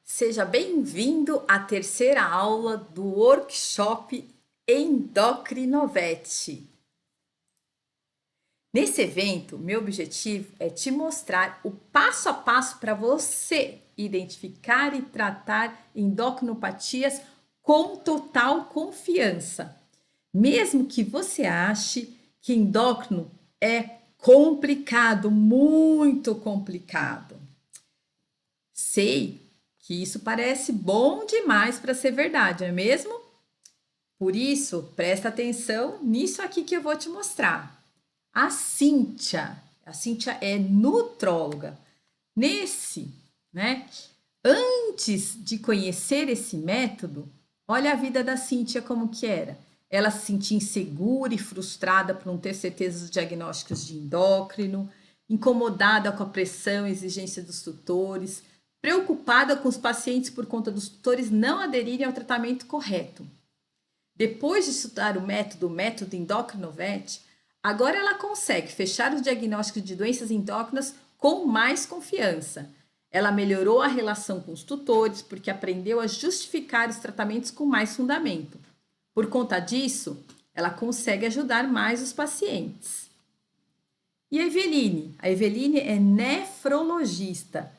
Seja bem-vindo à terceira aula do workshop Endocrinovete. Nesse evento, meu objetivo é te mostrar o passo a passo para você identificar e tratar endocrinopatias com total confiança. Mesmo que você ache que endócrino é complicado, muito complicado. Sei que isso parece bom demais para ser verdade, não é mesmo? Por isso, presta atenção nisso aqui que eu vou te mostrar. A Cíntia é nutróloga. Nesse, né? Antes de conhecer esse método, olha a vida da Cíntia como que era. Ela se sentia insegura e frustrada por não ter certeza dos diagnósticos de endócrino, incomodada com a pressão e exigência dos tutores, preocupada com os pacientes por conta dos tutores não aderirem ao tratamento correto. Depois de estudar o método Endocrinovete, agora ela consegue fechar os diagnósticos de doenças endócrinas com mais confiança. Ela melhorou a relação com os tutores porque aprendeu a justificar os tratamentos com mais fundamento. Por conta disso, ela consegue ajudar mais os pacientes. E a Eveline? A Eveline é nefrologista.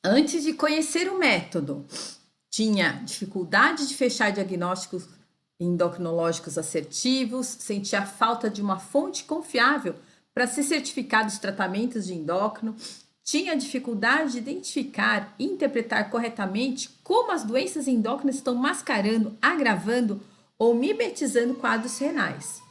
Antes de conhecer o método, tinha dificuldade de fechar diagnósticos endocrinológicos assertivos, sentia falta de uma fonte confiável para se certificar dos tratamentos de endócrino, tinha dificuldade de identificar e interpretar corretamente como as doenças endócrinas estão mascarando, agravando ou mimetizando quadros renais.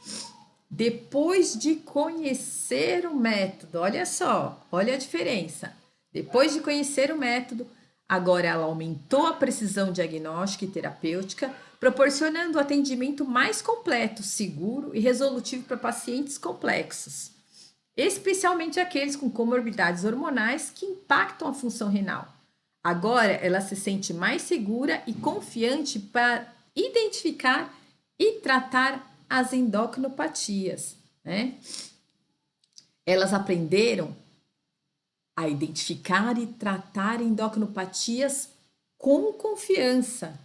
Depois de conhecer o método, olha só, olha a diferença. Depois de conhecer o método, agora ela aumentou a precisão diagnóstica e terapêutica, proporcionando atendimento mais completo, seguro e resolutivo para pacientes complexos, especialmente aqueles com comorbidades hormonais que impactam a função renal. Agora ela se sente mais segura e confiante para identificar e tratar as endocrinopatias, né? Elas aprenderam a identificar e tratar endocrinopatias com confiança,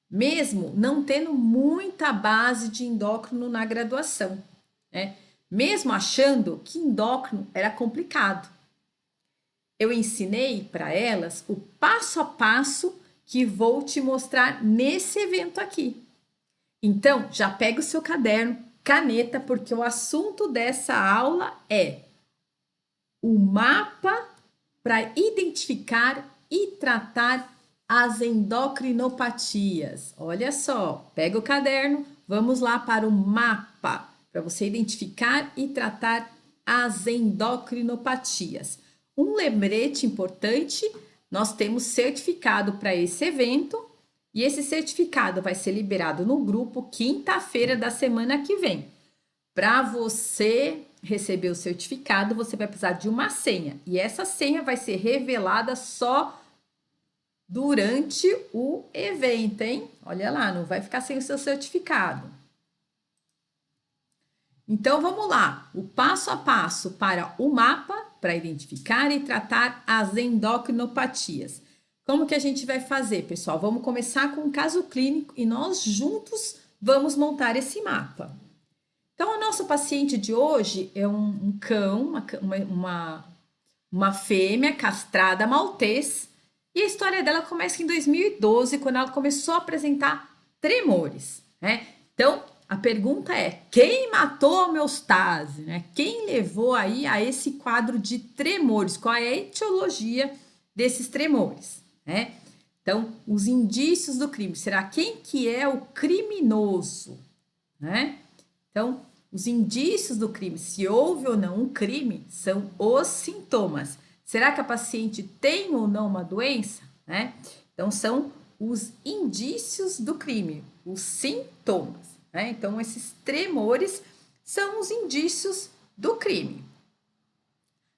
mesmo não tendo muita base de endócrino na graduação, né? Mesmo achando que endócrino era complicado. Eu ensinei para elas o passo a passo que vou te mostrar nesse evento aqui. Então, já pega o seu caderno, caneta, porque o assunto dessa aula é o mapa para identificar e tratar as endocrinopatias. Olha só, pega o caderno, vamos lá para o mapa para você identificar e tratar as endocrinopatias. Um lembrete importante: nós temos certificado para esse evento e esse certificado vai ser liberado no grupo quinta-feira da semana que vem. Para você receber o certificado, você vai precisar de uma senha. E essa senha vai ser revelada só durante o evento, hein? Olha lá, não vai ficar sem o seu certificado. Então, vamos lá. O passo a passo para o mapa, para identificar e tratar as endocrinopatias. Como que a gente vai fazer, pessoal? Vamos começar com um caso clínico e nós juntos vamos montar esse mapa. Então, o nosso paciente de hoje é um cão, uma fêmea castrada maltês, e a história dela começa em 2012, quando ela começou a apresentar tremores, né? Então, a pergunta é: quem matou a homeostase, né? Quem levou aí a esse quadro de tremores? Qual é a etiologia desses tremores, né? Então, os indícios do crime. Será quem que é o criminoso, né? Então, os indícios do crime, se houve ou não um crime, são os sintomas. Será que a paciente tem ou não uma doença, né? Então, são os indícios do crime, os sintomas, né? Então, esses tremores são os indícios do crime.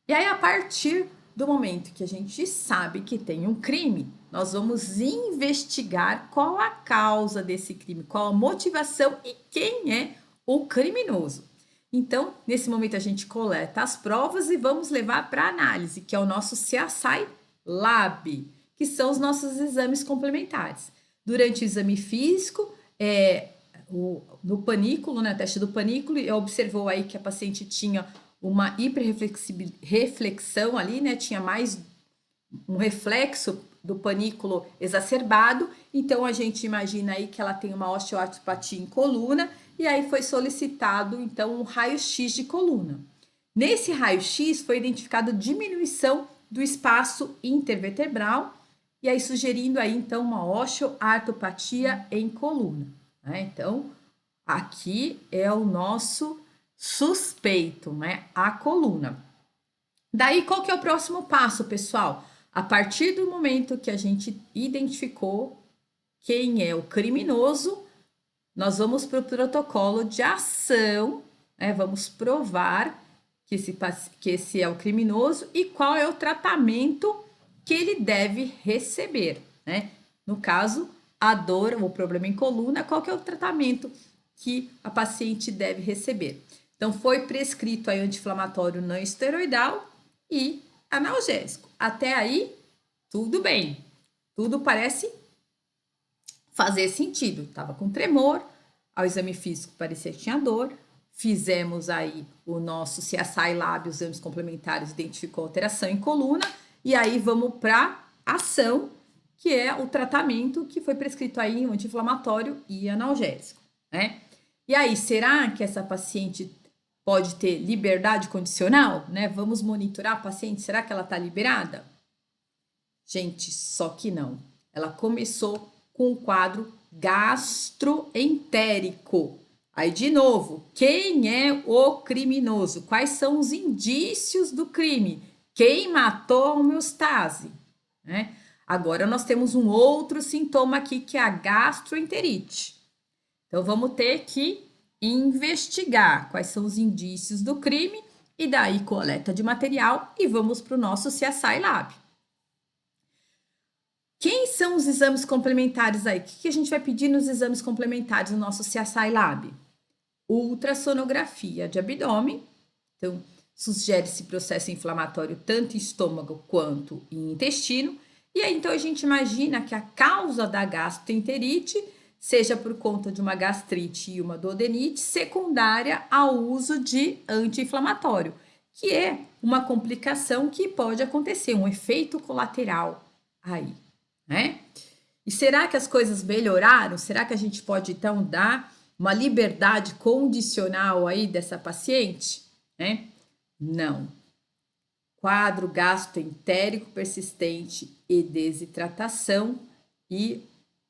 E aí, a partir do momento que a gente sabe que tem um crime, nós vamos investigar qual a causa desse crime, qual a motivação e quem é o criminoso. Então, nesse momento a gente coleta as provas e vamos levar para análise, que é o nosso CSI Lab, que são os nossos exames complementares. Durante o exame físico, no panículo, né, teste do panículo, observou aí que a paciente tinha uma hiperreflexão ali, né, tinha mais um reflexo do panículo exacerbado, então a gente imagina aí que ela tem uma osteoartropatia em coluna, e aí foi solicitado então um raio-x de coluna. Nesse raio-x foi identificado diminuição do espaço intervertebral, e aí sugerindo aí então uma osteoartropatia em coluna, né? Então, aqui é o nosso suspeito, né? A coluna. Daí, qual que é o próximo passo, pessoal? A partir do momento que a gente identificou quem é o criminoso, nós vamos para o protocolo de ação, né? Vamos provar que esse é o criminoso e qual é o tratamento que ele deve receber, né? No caso, a dor ou o problema em coluna, qual que é o tratamento que a paciente deve receber? Então, foi prescrito aí anti-inflamatório não esteroidal e analgésico. Até aí, tudo bem. Tudo parece fazer sentido. Estava com tremor, ao exame físico parecia que tinha dor. Fizemos aí o nosso CSI Lab, os exames complementares, identificou alteração em coluna. E aí vamos para ação, que é o tratamento que foi prescrito aí, um anti-inflamatório e analgésico, né? E aí, será que essa paciente pode ter liberdade condicional, né? Vamos monitorar a paciente, será que ela está liberada? Gente, só que não. Ela começou com um quadro gastroentérico. Aí, de novo, quem é o criminoso? Quais são os indícios do crime? Quem matou a homeostase? Né? Agora, nós temos um outro sintoma aqui, que é a gastroenterite. Então, vamos ter que investigar quais são os indícios do crime e daí coleta de material e vamos para o nosso CSI Lab. Quem são os exames complementares aí? O que a gente vai pedir nos exames complementares no nosso CSI Lab? Ultrassonografia de abdômen. Então, sugere-se processo inflamatório tanto em estômago quanto em intestino. E aí, então, a gente imagina que a causa da gastroenterite seja por conta de uma gastrite e uma duodenite secundária ao uso de anti-inflamatório, que é uma complicação que pode acontecer, um efeito colateral aí, né? E será que as coisas melhoraram? Será que a gente pode, então, dar uma liberdade condicional aí dessa paciente, né? Não. Quadro gastroentérico persistente e desidratação e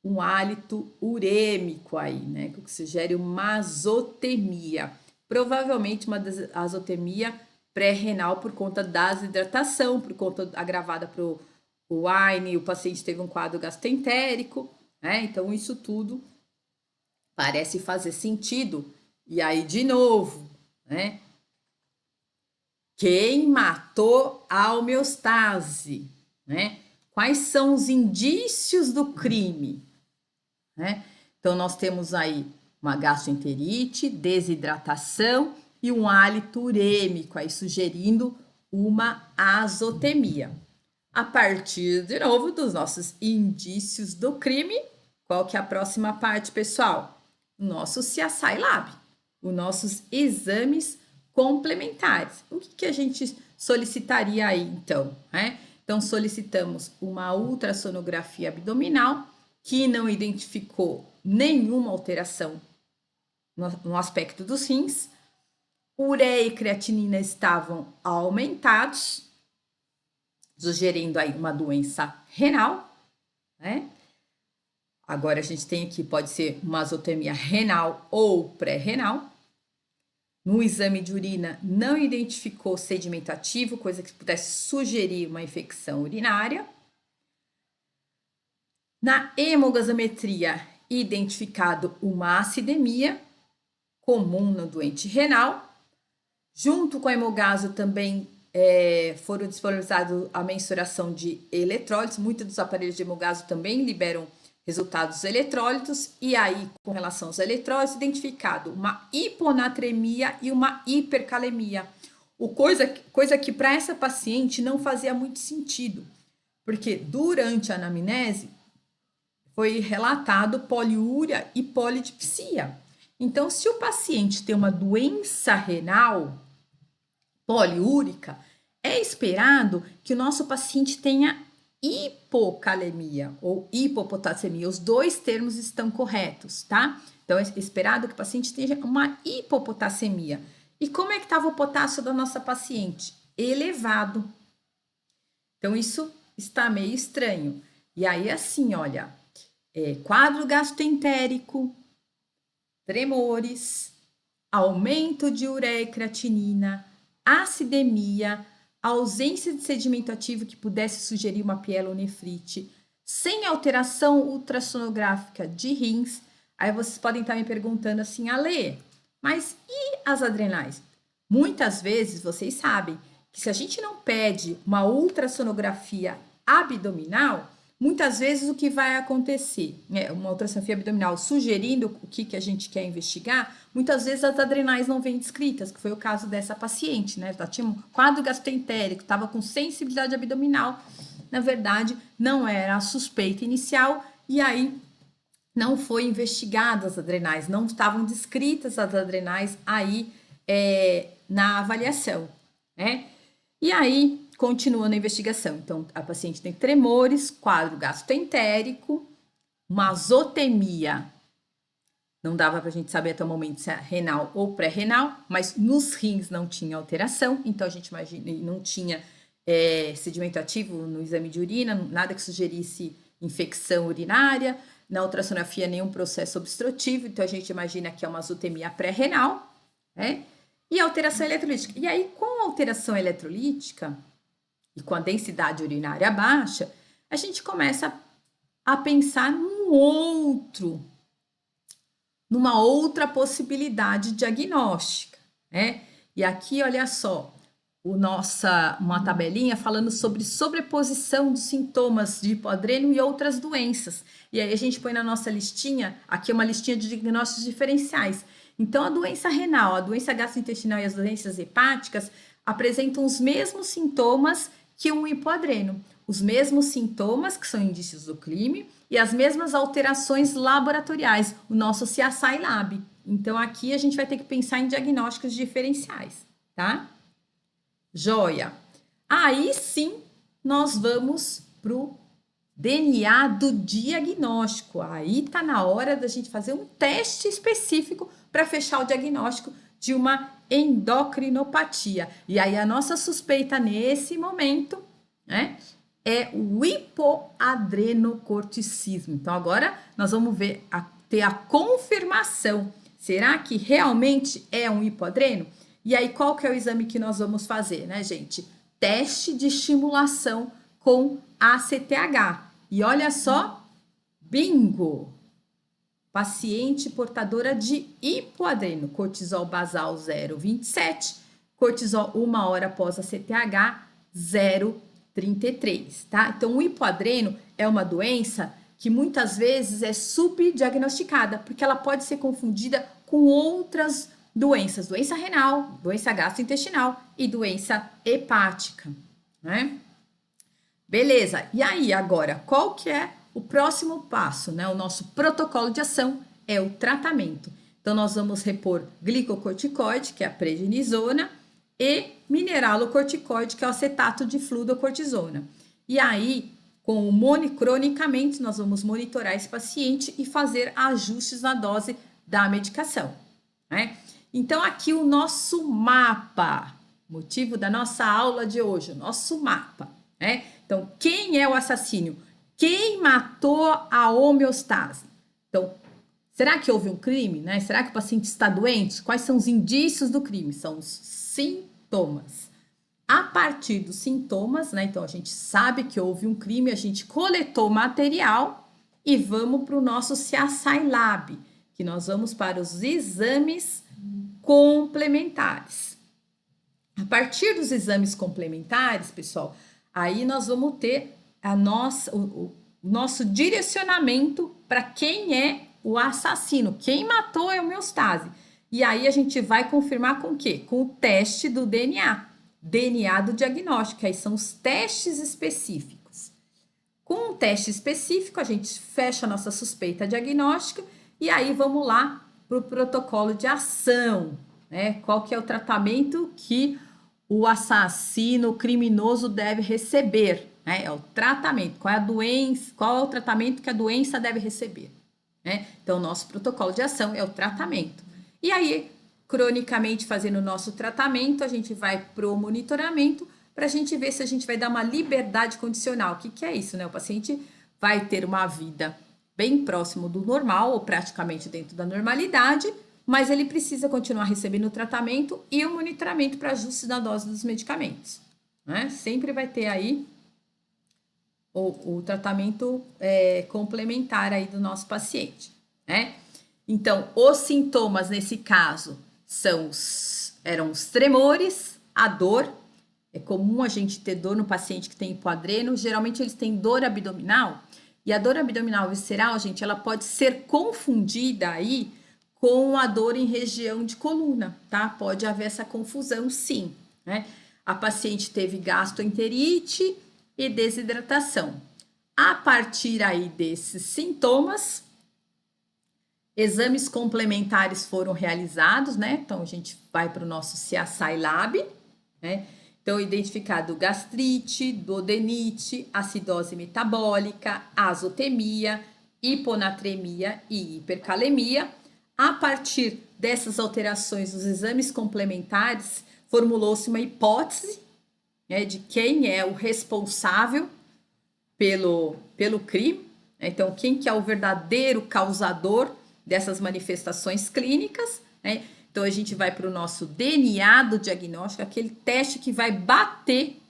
um hálito urêmico aí, né? Que sugere uma azotemia. Provavelmente uma azotemia pré-renal por conta da desidratação, por conta agravada pro wine, o paciente teve um quadro gastroentérico, né? Então, isso tudo parece fazer sentido. E aí, de novo, né? Quem matou a homeostase, né? Quais são os indícios do crime, né? Então, nós temos aí uma gastroenterite, desidratação e um hálito urêmico, aí sugerindo uma azotemia. A partir, de novo, dos nossos indícios do crime, qual que é a próxima parte, pessoal? Nosso CSI Lab, os nossos exames complementares. O que a gente solicitaria aí, então? Né? Então, solicitamos uma ultrassonografia abdominal que não identificou nenhuma alteração no aspecto dos rins. Ureia e creatinina estavam aumentados, sugerindo aí uma doença renal, né? Agora a gente tem aqui, pode ser uma azotemia renal ou pré-renal. No exame de urina não identificou sedimento ativo, coisa que pudesse sugerir uma infecção urinária. Na hemogasometria, identificado uma acidemia comum no doente renal. Junto com a hemogaso também foram disponibilizados a mensuração de eletrólitos. Muitos dos aparelhos de hemogaso também liberam resultados dos eletrólitos, e aí, com relação aos eletrólitos, identificado uma hiponatremia e uma hipercalemia. Coisa que para essa paciente não fazia muito sentido, porque durante a anamnese foi relatado poliúria e polidipsia. Então, se o paciente tem uma doença renal poliúrica, é esperado que o nosso paciente tenha hipocalemia ou hipopotassemia. Os dois termos estão corretos, tá? Então, é esperado que o paciente tenha uma hipopotassemia. E como é que estava o potássio da nossa paciente? Elevado. Então, isso está meio estranho. E aí, assim, olha, quadro gastroentérico, tremores, aumento de ureia e creatinina, acidemia, ausência de sedimento ativo que pudesse sugerir uma pielonefrite, sem alteração ultrassonográfica de rins. Aí vocês podem estar me perguntando assim, Ale, mas e as adrenais? Muitas vezes vocês sabem que se a gente não pede uma ultrassonografia abdominal, muitas vezes o que vai acontecer, uma ultrassonografia abdominal sugerindo o que a gente quer investigar, muitas vezes as adrenais não vêm descritas, que foi o caso dessa paciente, né? Ela tinha um quadro gastroentérico, estava com sensibilidade abdominal, na verdade não era a suspeita inicial, e aí não foi investigada as adrenais, não estavam descritas as adrenais aí na avaliação, né? E aí, continuando a investigação, então a paciente tem tremores, quadro gastroentérico, uma azotemia, não dava para a gente saber até o momento se é renal ou pré-renal, mas nos rins não tinha alteração, então a gente imagina, não tinha sedimento ativo no exame de urina, nada que sugerisse infecção urinária, na ultrassonografia nenhum processo obstrutivo, então a gente imagina que é uma azotemia pré-renal, né? E alteração eletrolítica. E aí, com a alteração eletrolítica e com a densidade urinária baixa, a gente começa a pensar numa outra possibilidade diagnóstica, né? E aqui, olha só, uma tabelinha falando sobre sobreposição dos sintomas de hipodrênio e outras doenças. E aí a gente põe na nossa listinha, aqui uma listinha de diagnósticos diferenciais. Então, a doença renal, a doença gastrointestinal e as doenças hepáticas apresentam os mesmos sintomas que um hipodrênio. Os mesmos sintomas, que são indícios do crime, e as mesmas alterações laboratoriais, o nosso CSI Lab. Então, aqui a gente vai ter que pensar em diagnósticos diferenciais, tá? Joia! Aí sim, nós vamos para o DNA do diagnóstico. Aí tá na hora da gente fazer um teste específico para fechar o diagnóstico de uma endocrinopatia. E aí a nossa suspeita nesse momento, né, é o hipoadrenocorticismo. Então agora nós vamos ter a confirmação. Será que realmente é um hipoadreno? E aí qual que é o exame que nós vamos fazer, né, gente? Teste de estimulação com ACTH. E olha só, bingo! Paciente portadora de hipoadreno, cortisol basal 0,27, cortisol 1 hora após a CTH 0,33, tá? Então, o hipoadreno é uma doença que muitas vezes é subdiagnosticada, porque ela pode ser confundida com outras doenças, doença renal, doença gastrointestinal e doença hepática, né? Beleza, e aí agora, qual que é o próximo passo, né? O nosso protocolo de ação é o tratamento. Então, nós vamos repor glicocorticoide, que é a prednisona, e mineralocorticoide, que é o acetato de fluodocortisona. E aí, cronicamente, nós vamos monitorar esse paciente e fazer ajustes na dose da medicação, né? Então, aqui o nosso mapa, motivo da nossa aula de hoje, o nosso mapa, né? Então, quem é o assassino? Quem matou a homeostase? Então, será que houve um crime, né? Será que o paciente está doente? Quais são os indícios do crime? São os sintomas. A partir dos sintomas, né? Então, a gente sabe que houve um crime, a gente coletou material e vamos para o nosso CSI Lab, que nós vamos para os exames complementares. A partir dos exames complementares, pessoal, aí nós vamos ter nosso direcionamento para quem é o assassino, quem matou a homeostase. E aí a gente vai confirmar com o quê? Com o teste do DNA do diagnóstico, que aí são os testes específicos. Com um teste específico, a gente fecha a nossa suspeita diagnóstica e aí vamos lá para o protocolo de ação, né? Qual que é o tratamento que o assassino, o criminoso deve receber, né? É o tratamento, qual é a doença, qual é o tratamento que a doença deve receber, né? Então, nosso protocolo de ação é o tratamento. E aí, cronicamente fazendo o nosso tratamento, a gente vai para o monitoramento para a gente ver se a gente vai dar uma liberdade condicional. O que é isso, né? O paciente vai ter uma vida bem próximo do normal, ou praticamente dentro da normalidade, mas ele precisa continuar recebendo o tratamento e o monitoramento para ajuste da dose dos medicamentos, né? Sempre vai ter aí o tratamento complementar aí do nosso paciente, né? Então, os sintomas nesse caso eram os tremores, a dor. É comum a gente ter dor no paciente que tem hipoadreno. Geralmente eles têm dor abdominal. E a dor abdominal visceral, gente, ela pode ser confundida aí com a dor em região de coluna, tá? Pode haver essa confusão, sim, né? A paciente teve gastroenterite e desidratação. A partir aí desses sintomas, exames complementares foram realizados, né? Então, a gente vai para o nosso CSI Lab, né? Então, identificado gastrite, duodenite, acidose metabólica, azotemia, hiponatremia e hipercalemia. A partir dessas alterações dos exames complementares, formulou-se uma hipótese, né, de quem é o responsável pelo crime. Então, quem que é o verdadeiro causador dessas manifestações clínicas, né? Então, a gente vai para o nosso DNA do diagnóstico, aquele teste que vai bater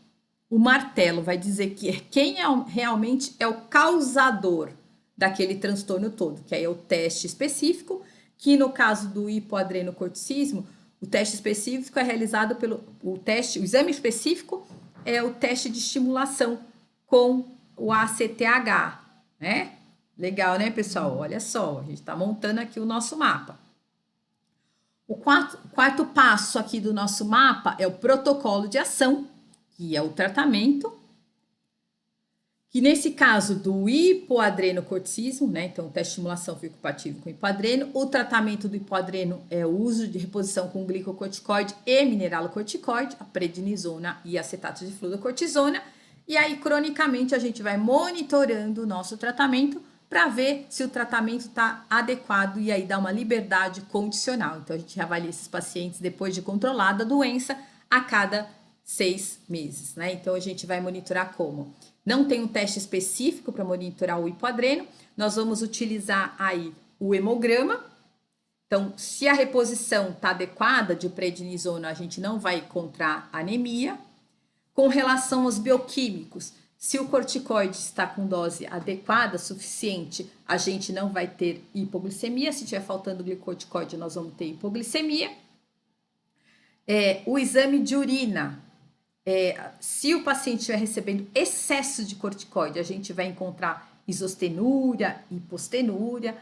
o martelo, vai dizer que quem realmente é o causador daquele transtorno todo, que aí é o teste específico, que no caso do hipoadrenocorticismo, o teste específico é realizado o exame específico é o teste de estimulação com o ACTH, né? Legal, né, pessoal? Olha só, a gente está montando aqui o nosso mapa. O quarto passo aqui do nosso mapa é o protocolo de ação, que é o tratamento, que nesse caso do hipoadrenocorticismo, né? Então, teste de estimulação foi compatível com hipoadreno. O tratamento do hipoadreno é o uso de reposição com glicocorticoide e mineralocorticoide, a prednisona e acetato de fluorocortisona. E aí, cronicamente, a gente vai monitorando o nosso tratamento para ver se o tratamento está adequado e aí dá uma liberdade condicional. Então, a gente avalia esses pacientes depois de controlada a doença a cada 6 meses, né? Então, a gente vai monitorar como? Não tem um teste específico para monitorar o hipoadreno, nós vamos utilizar aí o hemograma. Então, se a reposição está adequada de prednisona, a gente não vai encontrar anemia. Com relação aos bioquímicos, se o corticoide está com dose adequada, suficiente, a gente não vai ter hipoglicemia. Se tiver faltando glicocorticoide, nós vamos ter hipoglicemia. O exame de urina, se o paciente estiver recebendo excesso de corticoide, a gente vai encontrar isostenúria, hipostenúria.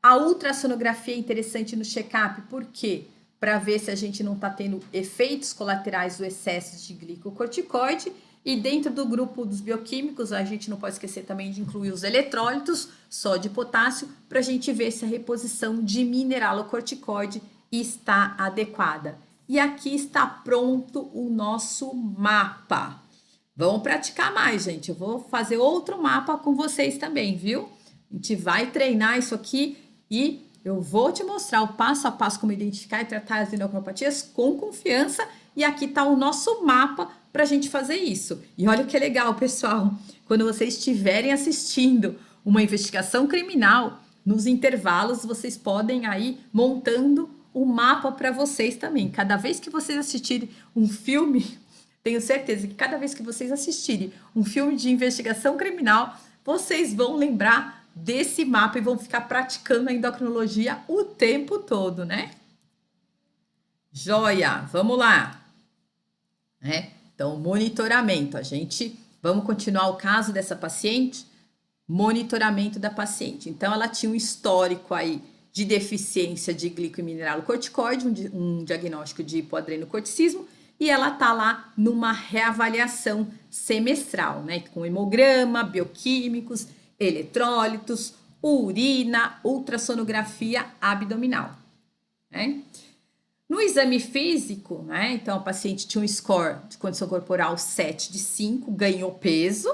A ultrassonografia é interessante no check-up, por quê? Para ver se a gente não está tendo efeitos colaterais do excesso de glicocorticoide. E dentro do grupo dos bioquímicos, a gente não pode esquecer também de incluir os eletrólitos, sódio e potássio, para a gente ver se a reposição de mineralocorticoide está adequada. E aqui está pronto o nosso mapa. Vamos praticar mais, gente. Eu vou fazer outro mapa com vocês também, viu? A gente vai treinar isso aqui e eu vou te mostrar o passo a passo como identificar e tratar as endocrinopatias com confiança. E aqui está o nosso mapa para a gente fazer isso. E olha que legal, pessoal. Quando vocês estiverem assistindo uma investigação criminal, nos intervalos vocês podem aí montando o mapa para vocês também. Cada vez que vocês assistirem um filme, tenho certeza que cada vez que vocês assistirem um filme de investigação criminal, vocês vão lembrar desse mapa e vão ficar praticando a endocrinologia o tempo todo, né? Joia, vamos lá. Então, monitoramento. Vamos continuar o caso dessa paciente? monitoramento da paciente. Então, ela tinha um histórico aí de deficiência de glicomineralocorticoide, um diagnóstico de hipoadrenocorticismo, e ela tá lá numa reavaliação semestral, né? Com hemograma, bioquímicos, eletrólitos, urina, ultrassonografia abdominal, né? No exame físico, né? Então, a paciente tinha um score de condição corporal 7 de 5, ganhou peso,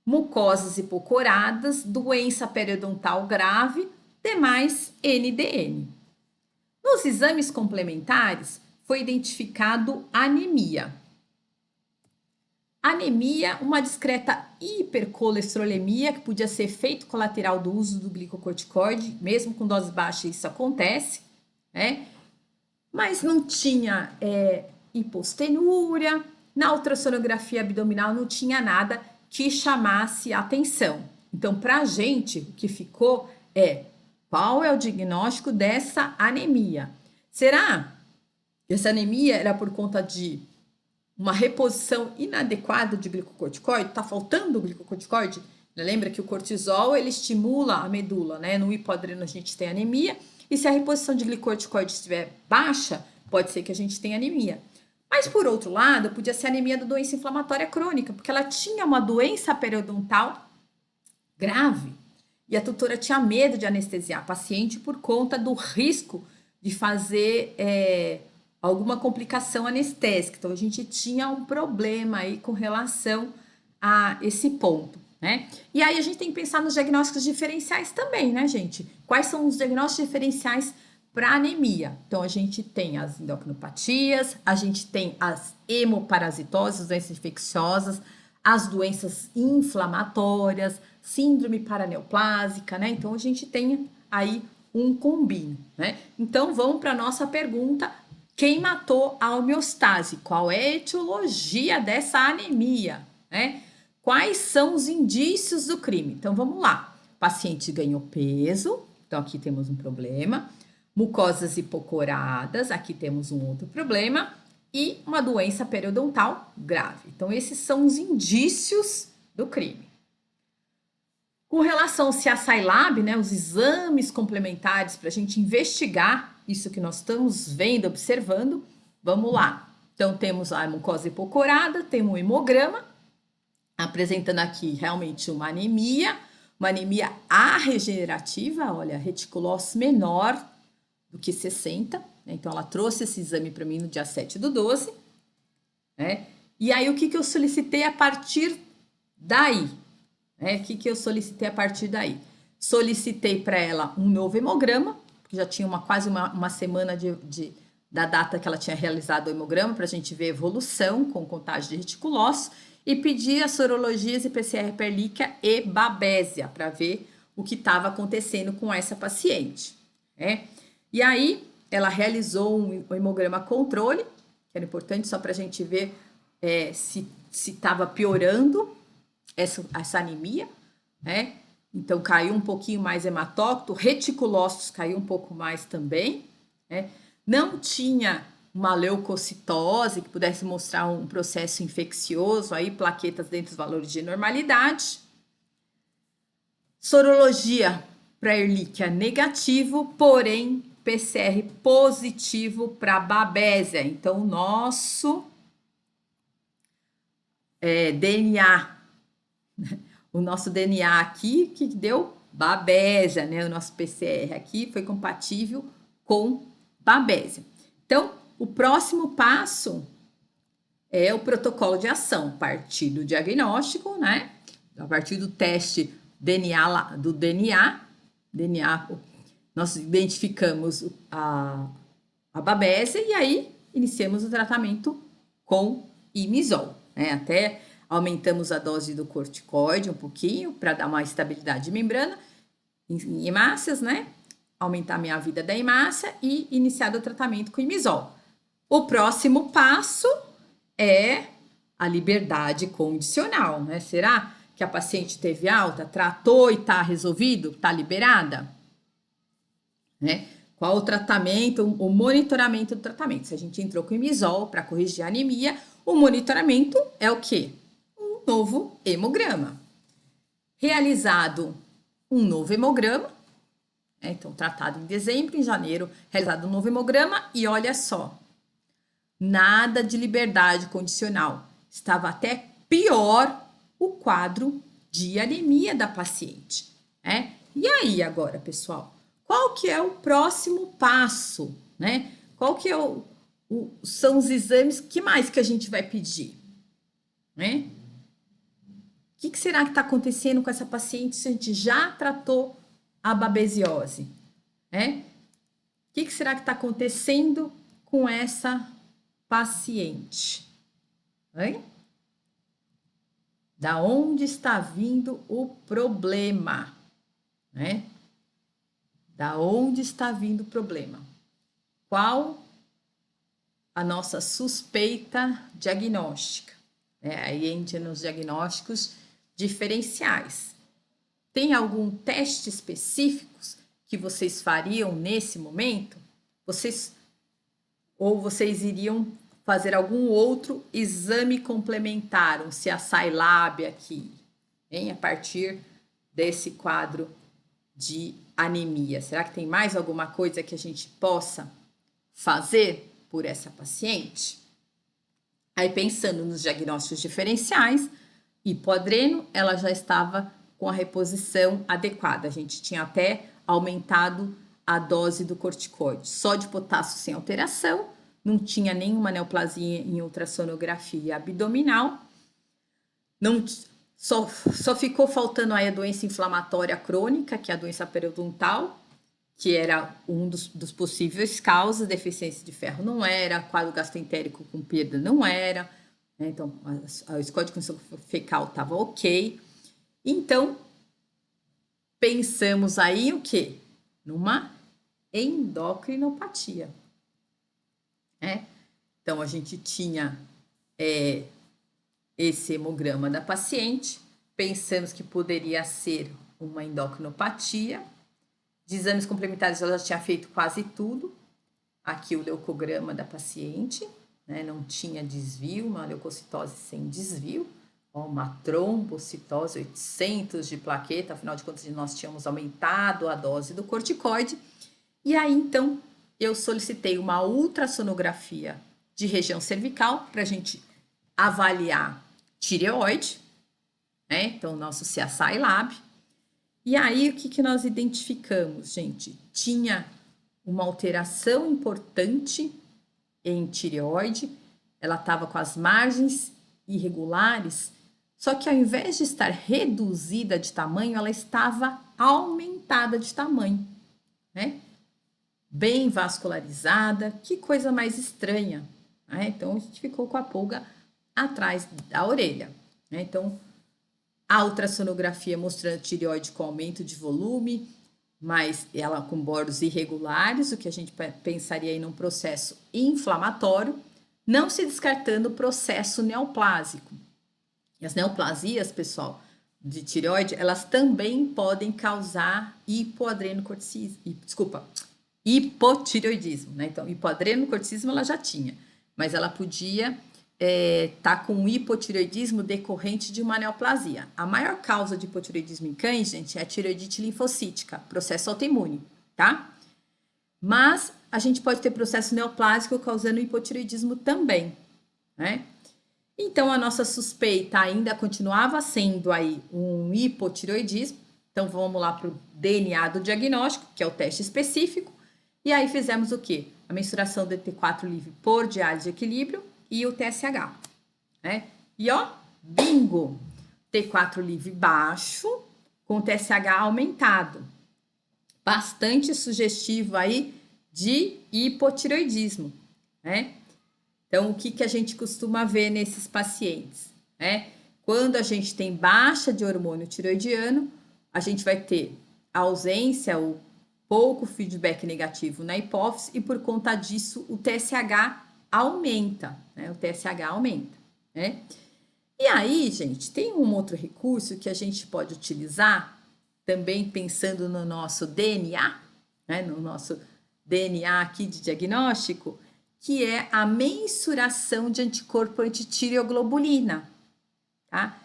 mucosas hipocoradas, doença periodontal grave, demais NDN. Nos exames complementares, foi identificado anemia. Anemia, uma discreta hipercolesterolemia, que podia ser efeito colateral do uso do glicocorticoide, mesmo com dose baixa isso acontece, né? Mas não tinha hipostenúria, na ultrassonografia abdominal não tinha nada que chamasse atenção. Então, para a gente, o que ficou qual é o diagnóstico dessa anemia? Será que essa anemia era por conta de uma reposição inadequada de glicocorticoide? Está faltando o glicocorticoide? Lembra que o cortisol ele estimula a medula, né? No hipoadreno a gente tem anemia, e se a reposição de glicocorticoide estiver baixa, pode ser que a gente tenha anemia. Mas, por outro lado, podia ser anemia da doença inflamatória crônica, porque ela tinha uma doença periodontal grave. E a tutora tinha medo de anestesiar a paciente por conta do risco de fazer alguma complicação anestésica. Então, a gente tinha um problema aí com relação a esse ponto, né? E aí a gente tem que pensar nos diagnósticos diferenciais também, né, gente? Quais são os diagnósticos diferenciais para anemia? Então, a gente tem as endocrinopatias, a gente tem as hemoparasitoses, doenças infecciosas, as doenças inflamatórias, síndrome paraneoplásica, né? Então, a gente tem aí um combinho, né? Então, vamos para a nossa pergunta: quem matou a homeostase? Qual é a etiologia dessa anemia, né? Quais são os indícios do crime? Então, vamos lá. O paciente ganhou peso, então aqui temos um problema. Mucosas hipocoradas, aqui temos um outro problema. E uma doença periodontal grave. Então, esses são os indícios do crime. Com relação ao CSI-Lab, né, os exames complementares para a gente investigar isso que nós estamos vendo, observando, vamos lá. Então, temos a mucosa hipocorada, temos o hemograma, apresentando aqui realmente uma anemia arregenerativa, olha, reticulose menor do que 60, né? Então, ela trouxe esse exame para mim no dia 7/12, né? E aí, o que eu solicitei a partir daí? O que eu solicitei a partir daí? Solicitei para ela um novo hemograma, porque já tinha quase uma semana da data que ela tinha realizado o hemograma, para a gente ver a evolução com contagem de reticulócitos, e pedi as sorologias e PCR perlíquia e babésia, para ver o que estava acontecendo com essa paciente, né? E aí, ela realizou um hemograma controle, que era importante só para a gente ver se estava piorando essa anemia, né? Então, caiu um pouquinho mais hematócrito, reticulócitos caiu um pouco mais também, né? Não tinha uma leucocitose que pudesse mostrar um processo infeccioso, aí plaquetas dentro dos valores de normalidade. Sorologia para Ehrlichia negativo, porém PCR positivo para Babésia. Então, o nosso DNA, o nosso DNA aqui, que deu Babésia, né? O nosso PCR aqui foi compatível com Babésia. Então, o próximo passo é o protocolo de ação, a partir do diagnóstico, né? A partir do teste DNA, nós identificamos a Babésia e aí iniciamos o tratamento com imizol, né? Até aumentamos a dose do corticoide um pouquinho para dar uma estabilidade de membrana em hemácias, né? Aumentar a minha vida da hemácia e iniciar o tratamento com imizol. O próximo passo é a liberdade condicional, né? Será que a paciente teve alta, tratou e está resolvido, está liberada? Né? Qual o tratamento, o monitoramento do tratamento? Se a gente entrou com imizol para corrigir a anemia, o monitoramento é o quê? Um novo hemograma. realizado um novo hemograma, então tratado em dezembro, em janeiro, realizado um novo hemograma e olha só, nada de liberdade condicional, estava até pior o quadro de anemia da paciente, né? E aí agora, pessoal, qual que é o próximo passo, né? Qual que é são os exames, que mais que a gente vai pedir, né? O que será que está acontecendo com essa paciente se a gente já tratou a babesiose, né? O que será que está acontecendo com essa paciente? Hein? Da onde está vindo o problema, né? Da onde está vindo o problema? Qual a nossa suspeita diagnóstica? Aí entra nos diagnósticos diferenciais. Tem algum teste específico que vocês fariam nesse momento? Ou vocês iriam fazer algum outro exame complementar, um CSI Lab aqui, hein? A partir desse quadro de anemia. Será que tem mais alguma coisa que a gente possa fazer por essa paciente? Aí, pensando nos diagnósticos diferenciais, hipoadreno, ela já estava com a reposição adequada. A gente tinha até aumentado a dose do corticoide. Só de potássio sem alteração, não tinha nenhuma neoplasia em ultrassonografia abdominal. Não, só ficou faltando aí a doença inflamatória crônica, que é a doença periodontal, que era um dos possíveis causas, deficiência de ferro não era, quadro gastroentérico com perda não era, né? Então a score de função fecal estava ok. Então, pensamos aí o quê? Numa endocrinopatia, né? Então, a gente tinha esse hemograma da paciente, pensamos que poderia ser uma endocrinopatia. De exames complementares, ela já tinha feito quase tudo. Aqui o leucograma da paciente, né? Não tinha desvio, uma leucocitose sem desvio, uma trombocitose, 800 de plaqueta, afinal de contas nós tínhamos aumentado a dose do corticoide. E aí, então, eu solicitei uma ultrassonografia de região cervical para a gente avaliar tireoide, né? Então, nosso CSI Lab. E aí, o que nós identificamos, gente? Tinha uma alteração importante em tireoide, ela estava com as margens irregulares, só que ao invés de estar reduzida de tamanho, ela estava aumentada de tamanho, né? Bem vascularizada, que coisa mais estranha, né? Então, a gente ficou com a pulga atrás da orelha, né? Então, a ultrassonografia mostrando tireoide com aumento de volume, mas ela com bordos irregulares, o que a gente pensaria em um processo inflamatório, não se descartando o processo neoplásico. E as neoplasias, pessoal, de tireoide, elas também podem causar hipotireoidismo, né? Então, hipoadrenocorticismo ela já tinha, mas ela podia tá com hipotireoidismo decorrente de uma neoplasia. A maior causa de hipotireoidismo em cães, gente, é a tireoidite linfocítica, processo autoimune, tá? Mas a gente pode ter processo neoplásico causando hipotireoidismo também, né? Então, a nossa suspeita ainda continuava sendo aí um hipotireoidismo. Então, vamos lá para o DNA do diagnóstico, que é o teste específico. E aí fizemos o quê? A mensuração do T4 livre por diálise de equilíbrio e o TSH, né? E ó, bingo! T4 livre baixo com TSH aumentado. Bastante sugestivo aí de hipotireoidismo, né? Então, o que a gente costuma ver nesses pacientes, né? Quando a gente tem baixa de hormônio tireoidiano, a gente vai ter ausência ou pouco feedback negativo na hipófise e, por conta disso, o TSH aumenta, né? O TSH aumenta, né? E aí, gente, tem um outro recurso que a gente pode utilizar, também pensando no nosso DNA, né? No nosso DNA aqui de diagnóstico, que é a mensuração de anticorpo antitireoglobulina, tá?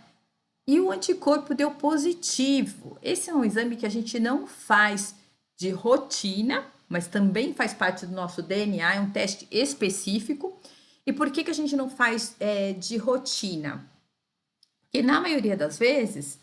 E o anticorpo deu positivo. Esse é um exame que a gente não faz de rotina, mas também faz parte do nosso DNA, é um teste específico. E por que a gente não faz de rotina? Porque na maioria das vezes,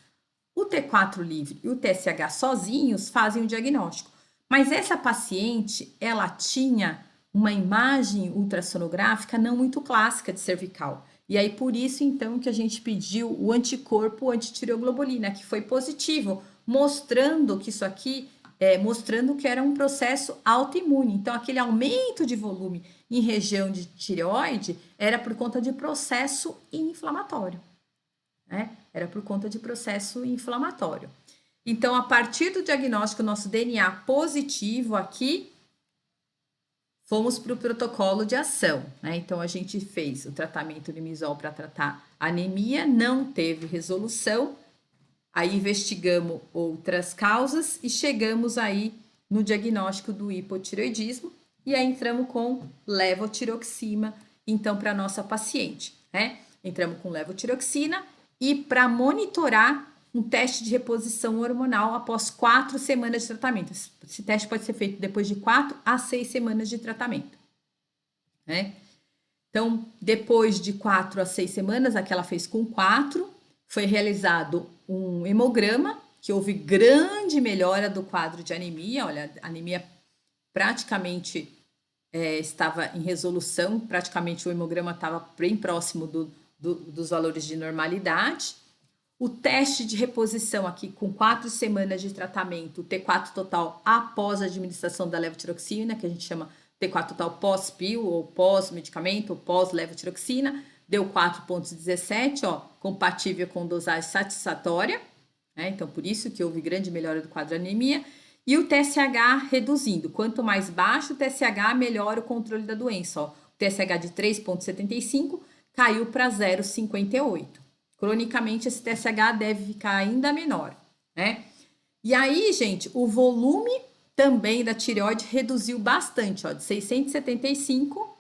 o T4 livre e o TSH sozinhos fazem o diagnóstico. Mas essa paciente, ela tinha uma imagem ultrassonográfica não muito clássica de cervical. E aí, por isso, então, que a gente pediu o anticorpo antitireoglobulina, que foi positivo, mostrando que isso aqui, mostrando que era um processo autoimune. Então, aquele aumento de volume em região de tireoide era por conta de processo inflamatório, né? Era por conta de processo inflamatório. Então, a partir do diagnóstico, nosso DNA positivo aqui, fomos para o protocolo de ação, né? Então, a gente fez o tratamento Limizol para tratar anemia, não teve resolução, aí investigamos outras causas e chegamos aí no diagnóstico do hipotireoidismo e aí entramos com levotiroxina, então, para nossa paciente, né? Entramos com levotiroxina e para monitorar um teste de reposição hormonal após 4 semanas de tratamento. Esse teste pode ser feito depois de 4 a 6 semanas de tratamento, né? Então, depois de 4 a 6 semanas, aquela fez com 4, foi realizado um hemograma, que houve grande melhora do quadro de anemia. Olha, a anemia praticamente estava em resolução, praticamente o hemograma estava bem próximo dos valores de normalidade. O teste de reposição aqui com 4 semanas de tratamento, o T4 total após a administração da levotiroxina, que a gente chama T4 total pós-PIL ou pós-medicamento ou pós-levotiroxina, deu 4,17, ó, compatível com dosagem satisfatória, né? Então, por isso que houve grande melhora do quadro de anemia. E o TSH reduzindo. Quanto mais baixo o TSH, melhor o controle da doença. Ó. O TSH de 3,75 caiu para 0,58. Cronicamente, esse TSH deve ficar ainda menor, né? E aí, gente, o volume também da tireoide reduziu bastante, ó, de 675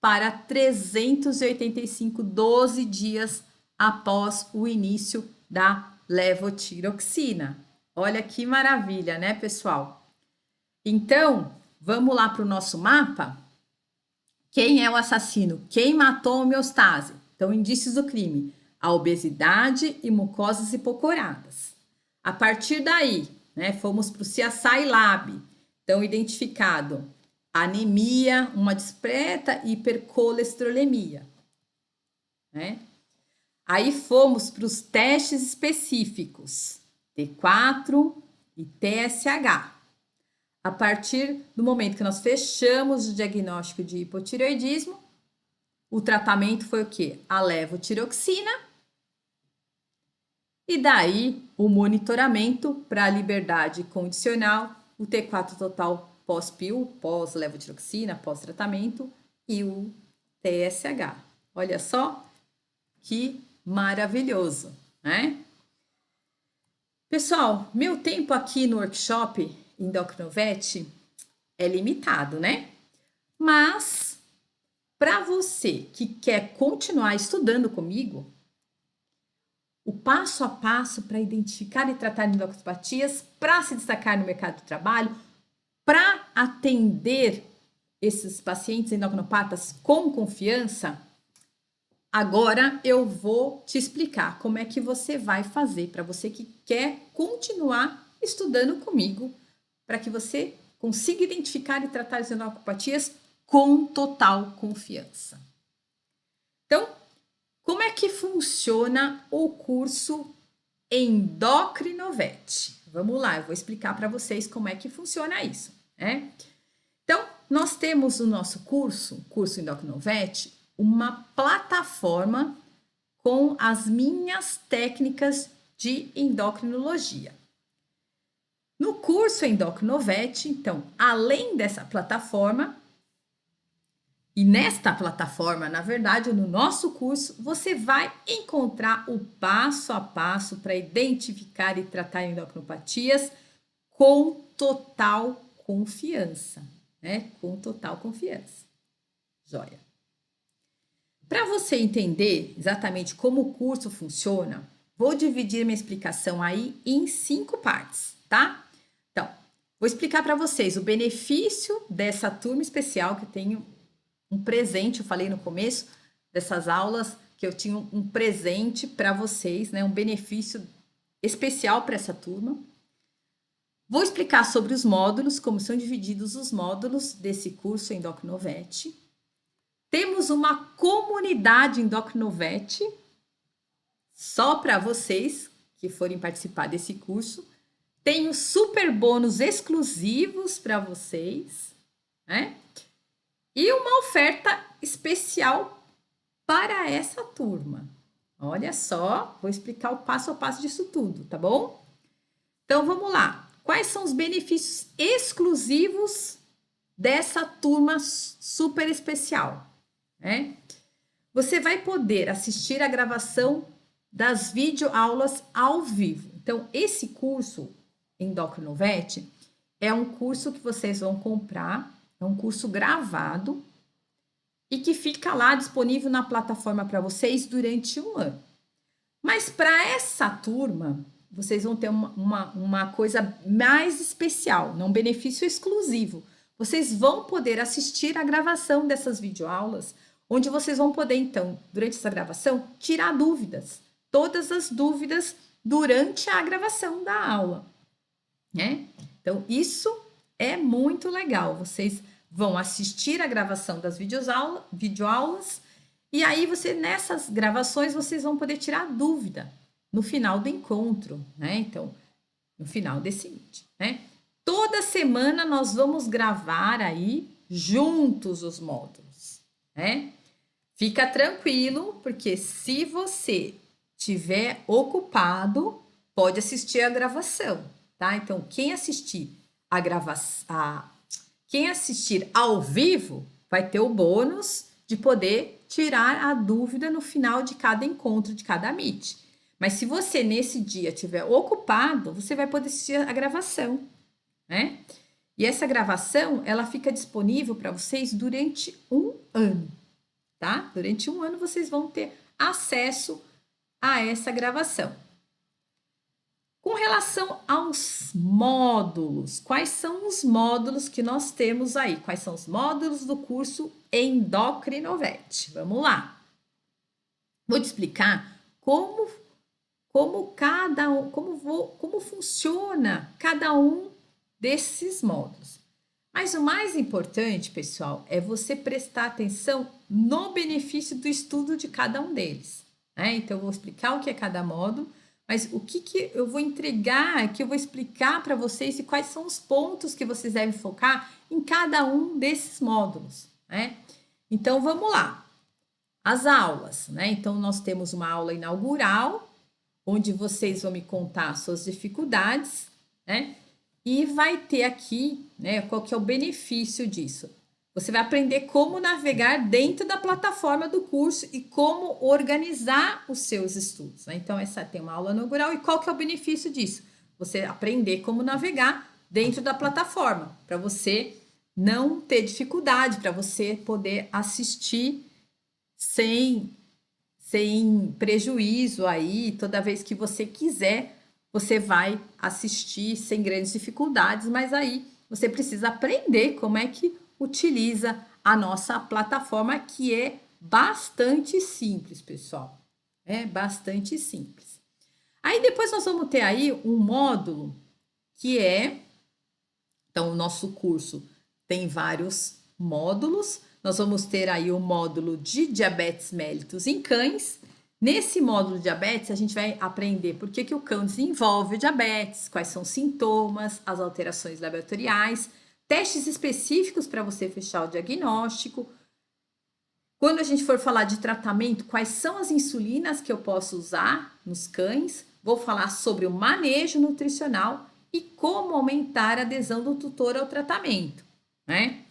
para 385, 12 dias após o início da levotiroxina. Olha que maravilha, né, pessoal? Então, vamos lá para o nosso mapa? Quem é o assassino? Quem matou a homeostase? Então, indícios do crime: a obesidade e mucosas hipocoradas. A partir daí, né, fomos para o CSI Lab. Então, identificado anemia, uma discreta hipercolesterolemia, né? Aí fomos para os testes específicos, T4 e TSH. A partir do momento que nós fechamos o diagnóstico de hipotireoidismo, o tratamento foi o quê? A levotiroxina. E daí o monitoramento para a liberdade condicional, o T4 total pós-PIL, pós-levotiroxina, pós-tratamento e o TSH. Olha só que maravilhoso, né? Pessoal, meu tempo aqui no workshop Endocrinovet é limitado, né? Mas para você que quer continuar estudando comigo, o passo a passo para identificar e tratar endocrinopatias, para se destacar no mercado de trabalho, para atender esses pacientes endocrinopatas com confiança, agora eu vou te explicar como é que você vai fazer para você que quer continuar estudando comigo, para que você consiga identificar e tratar as endocrinopatias com total confiança. Então, como é que funciona o curso Endocrinovet? Vamos lá, eu vou explicar para vocês como é que funciona isso, né? Então, nós temos no nosso curso Endocrinovet, uma plataforma com as minhas técnicas de endocrinologia. No curso Endocrinovet, então, além dessa plataforma, e nesta plataforma, na verdade, no nosso curso, você vai encontrar o passo a passo para identificar e tratar endocrinopatias com total confiança, né? Com total confiança. Joia. Para você entender exatamente como o curso funciona, vou dividir minha explicação aí em 5 partes, tá? Então, vou explicar para vocês o benefício dessa turma especial que eu tenho um presente, eu falei no começo dessas aulas que eu tinha um presente para vocês, né? Um benefício especial para essa turma. Vou explicar sobre os módulos, como são divididos os módulos desse curso Endocrinovet. Temos uma comunidade Endocrinovet só para vocês que forem participar desse curso. Tenho super bônus exclusivos para vocês, né? E uma oferta especial para essa turma. Olha só, vou explicar o passo a passo disso tudo, tá bom? Então vamos lá. Quais são os benefícios exclusivos dessa turma super especial, né? Você vai poder assistir a gravação das videoaulas ao vivo. Então, esse curso Endocrinovet é um curso que vocês vão comprar, é um curso gravado e que fica lá disponível na plataforma para vocês durante um ano. Mas para essa turma, vocês vão ter uma coisa mais especial, um benefício exclusivo. Vocês vão poder assistir a gravação dessas videoaulas, onde vocês vão poder, então, durante essa gravação, tirar dúvidas. Todas as dúvidas durante a gravação da aula, né? Então, isso é muito legal. Vocês vão assistir a gravação das videoaulas e aí nessas gravações, vocês vão poder tirar dúvida no final do encontro, né? Então, no final desse vídeo, né? Toda semana nós vamos gravar aí juntos os módulos, né? Fica tranquilo, porque se você tiver ocupado, pode assistir a gravação, tá? Então, quem assistir quem assistir ao vivo vai ter o bônus de poder tirar a dúvida no final de cada encontro, de cada Meet. Mas se você nesse dia estiver ocupado, você vai poder assistir a gravação, né? E essa gravação, ela fica disponível para vocês durante um ano, tá? Durante um ano vocês vão ter acesso a essa gravação. Com relação aos módulos, quais são os módulos que nós temos aí? Quais são os módulos do curso Endocrinovet? Vamos lá. Vou te explicar como funciona cada um desses módulos. Mas o mais importante, pessoal, é você prestar atenção no benefício do estudo de cada um deles, né? Então, eu vou explicar o que é cada módulo, mas o que eu vou entregar, que eu vou explicar para vocês e quais são os pontos que vocês devem focar em cada um desses módulos, né? Então, vamos lá. As aulas, né? Então, nós temos uma aula inaugural, onde vocês vão me contar suas dificuldades, né? E vai ter aqui, né, qual que é o benefício disso. Você vai aprender como navegar dentro da plataforma do curso e como organizar os seus estudos, né? Então, essa tem uma aula inaugural e qual que é o benefício disso? Você aprender como navegar dentro da plataforma, para você não ter dificuldade, para você poder assistir sem prejuízo aí, toda vez que você quiser, você vai assistir sem grandes dificuldades, mas aí você precisa aprender como é que utiliza a nossa plataforma, que é bastante simples, pessoal. É bastante simples. Aí depois nós vamos ter aí um módulo que então o nosso curso tem vários módulos. Nós vamos ter aí o módulo de diabetes mellitus em cães. Nesse módulo de diabetes, a gente vai aprender por que o cão desenvolve o diabetes, quais são os sintomas, as alterações laboratoriais, testes específicos para você fechar o diagnóstico. Quando a gente for falar de tratamento, quais são as insulinas que eu posso usar nos cães? Vou falar sobre o manejo nutricional e como aumentar a adesão do tutor ao tratamento, né?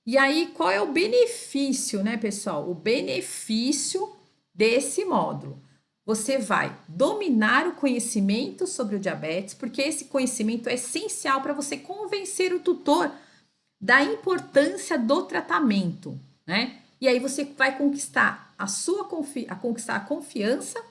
E aí, qual é o benefício, né, pessoal? O benefício desse módulo. Você vai dominar o conhecimento sobre o diabetes, porque esse conhecimento é essencial para você convencer o tutor da importância do tratamento, né? E aí você vai conquistar conquistar a confiança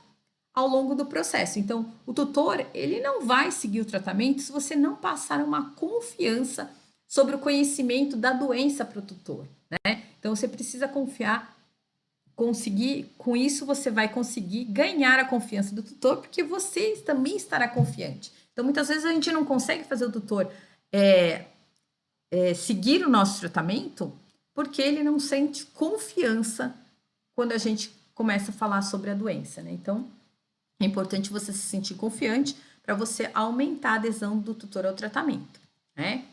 ao longo do processo. Então, o tutor, ele não vai seguir o tratamento se você não passar uma confiança sobre o conhecimento da doença para o tutor, né? Então, você precisa confiar, conseguir, com isso você vai conseguir ganhar a confiança do tutor, porque você também estará confiante. Então, muitas vezes a gente não consegue fazer o tutor seguir o nosso tratamento porque ele não sente confiança quando a gente começa a falar sobre a doença, né? Então, é importante você se sentir confiante para você aumentar a adesão do tutor ao tratamento, né?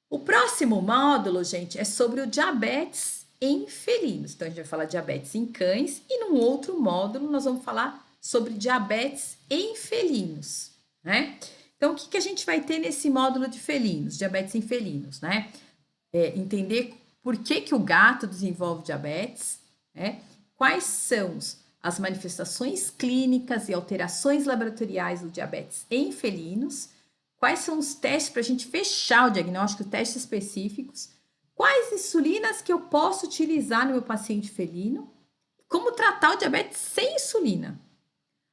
O próximo módulo, gente, é sobre o diabetes em felinos. Então, a gente vai falar diabetes em cães e num outro módulo nós vamos falar sobre diabetes em felinos, né? Então, o que a gente vai ter nesse módulo de felinos, diabetes em felinos, né? Entender por que o gato desenvolve diabetes, né? Quais são as manifestações clínicas e alterações laboratoriais do diabetes em felinos, quais são os testes para a gente fechar o diagnóstico, testes específicos, quais insulinas que eu posso utilizar no meu paciente felino, como tratar o diabetes sem insulina.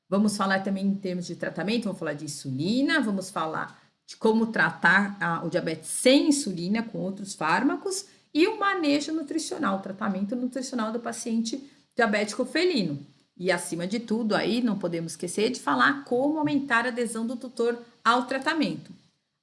Vamos falar também em termos de tratamento, vamos falar de insulina, vamos falar de como tratar o diabetes sem insulina com outros fármacos e o manejo nutricional, o tratamento nutricional do paciente diabético felino. E, acima de tudo, aí não podemos esquecer de falar como aumentar a adesão do tutor ao tratamento.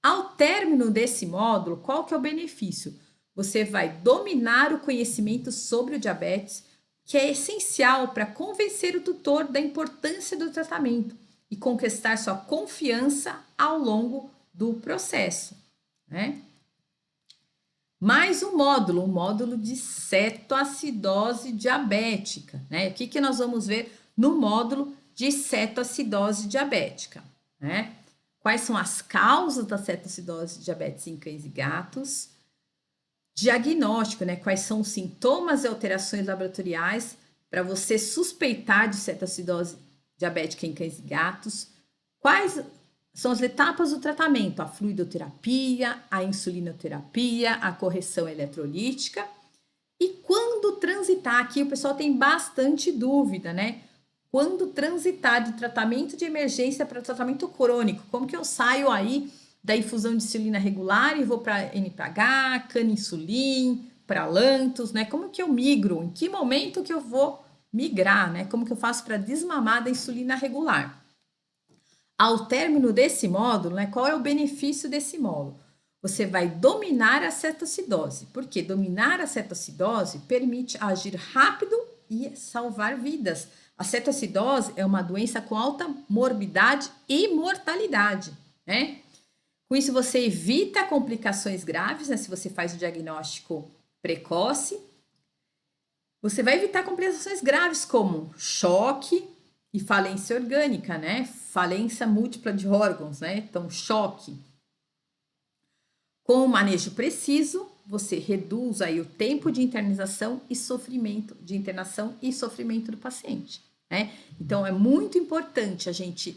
Ao término desse módulo, qual que é o benefício? Você vai dominar o conhecimento sobre o diabetes, que é essencial para convencer o tutor da importância do tratamento e conquistar sua confiança ao longo do processo, né? Mais um módulo, o módulo de cetoacidose diabética, né? O que nós vamos ver no módulo de cetoacidose diabética, né? Quais são as causas da cetoacidose diabetes em cães e gatos? Diagnóstico, né? Quais são os sintomas e alterações laboratoriais para você suspeitar de cetoacidose diabética em cães e gatos? Quais são as etapas do tratamento? A fluidoterapia, a insulinoterapia, a correção eletrolítica. E quando transitar, aqui o pessoal tem bastante dúvida, né? Quando transitar de tratamento de emergência para tratamento crônico, como que eu saio aí da infusão de insulina regular e vou para NPH, caninsulin, para Lantus, né? Como que eu migro? Em que momento que eu vou migrar, né? Como que eu faço para desmamar da insulina regular? Ao término desse módulo, né, qual é o benefício desse módulo? Você vai dominar a cetoacidose, porque dominar a cetoacidose permite agir rápido e salvar vidas. A cetoacidose é uma doença com alta morbidade e mortalidade, né? Com isso, você evita complicações graves, né, se você faz o diagnóstico precoce. Você vai evitar complicações graves como choque e falência orgânica, né? Falência múltipla de órgãos, né? Então, choque. Com o manejo preciso, você reduz aí o tempo de internação e sofrimento, de internação e sofrimento do paciente, né? Então, é muito importante a gente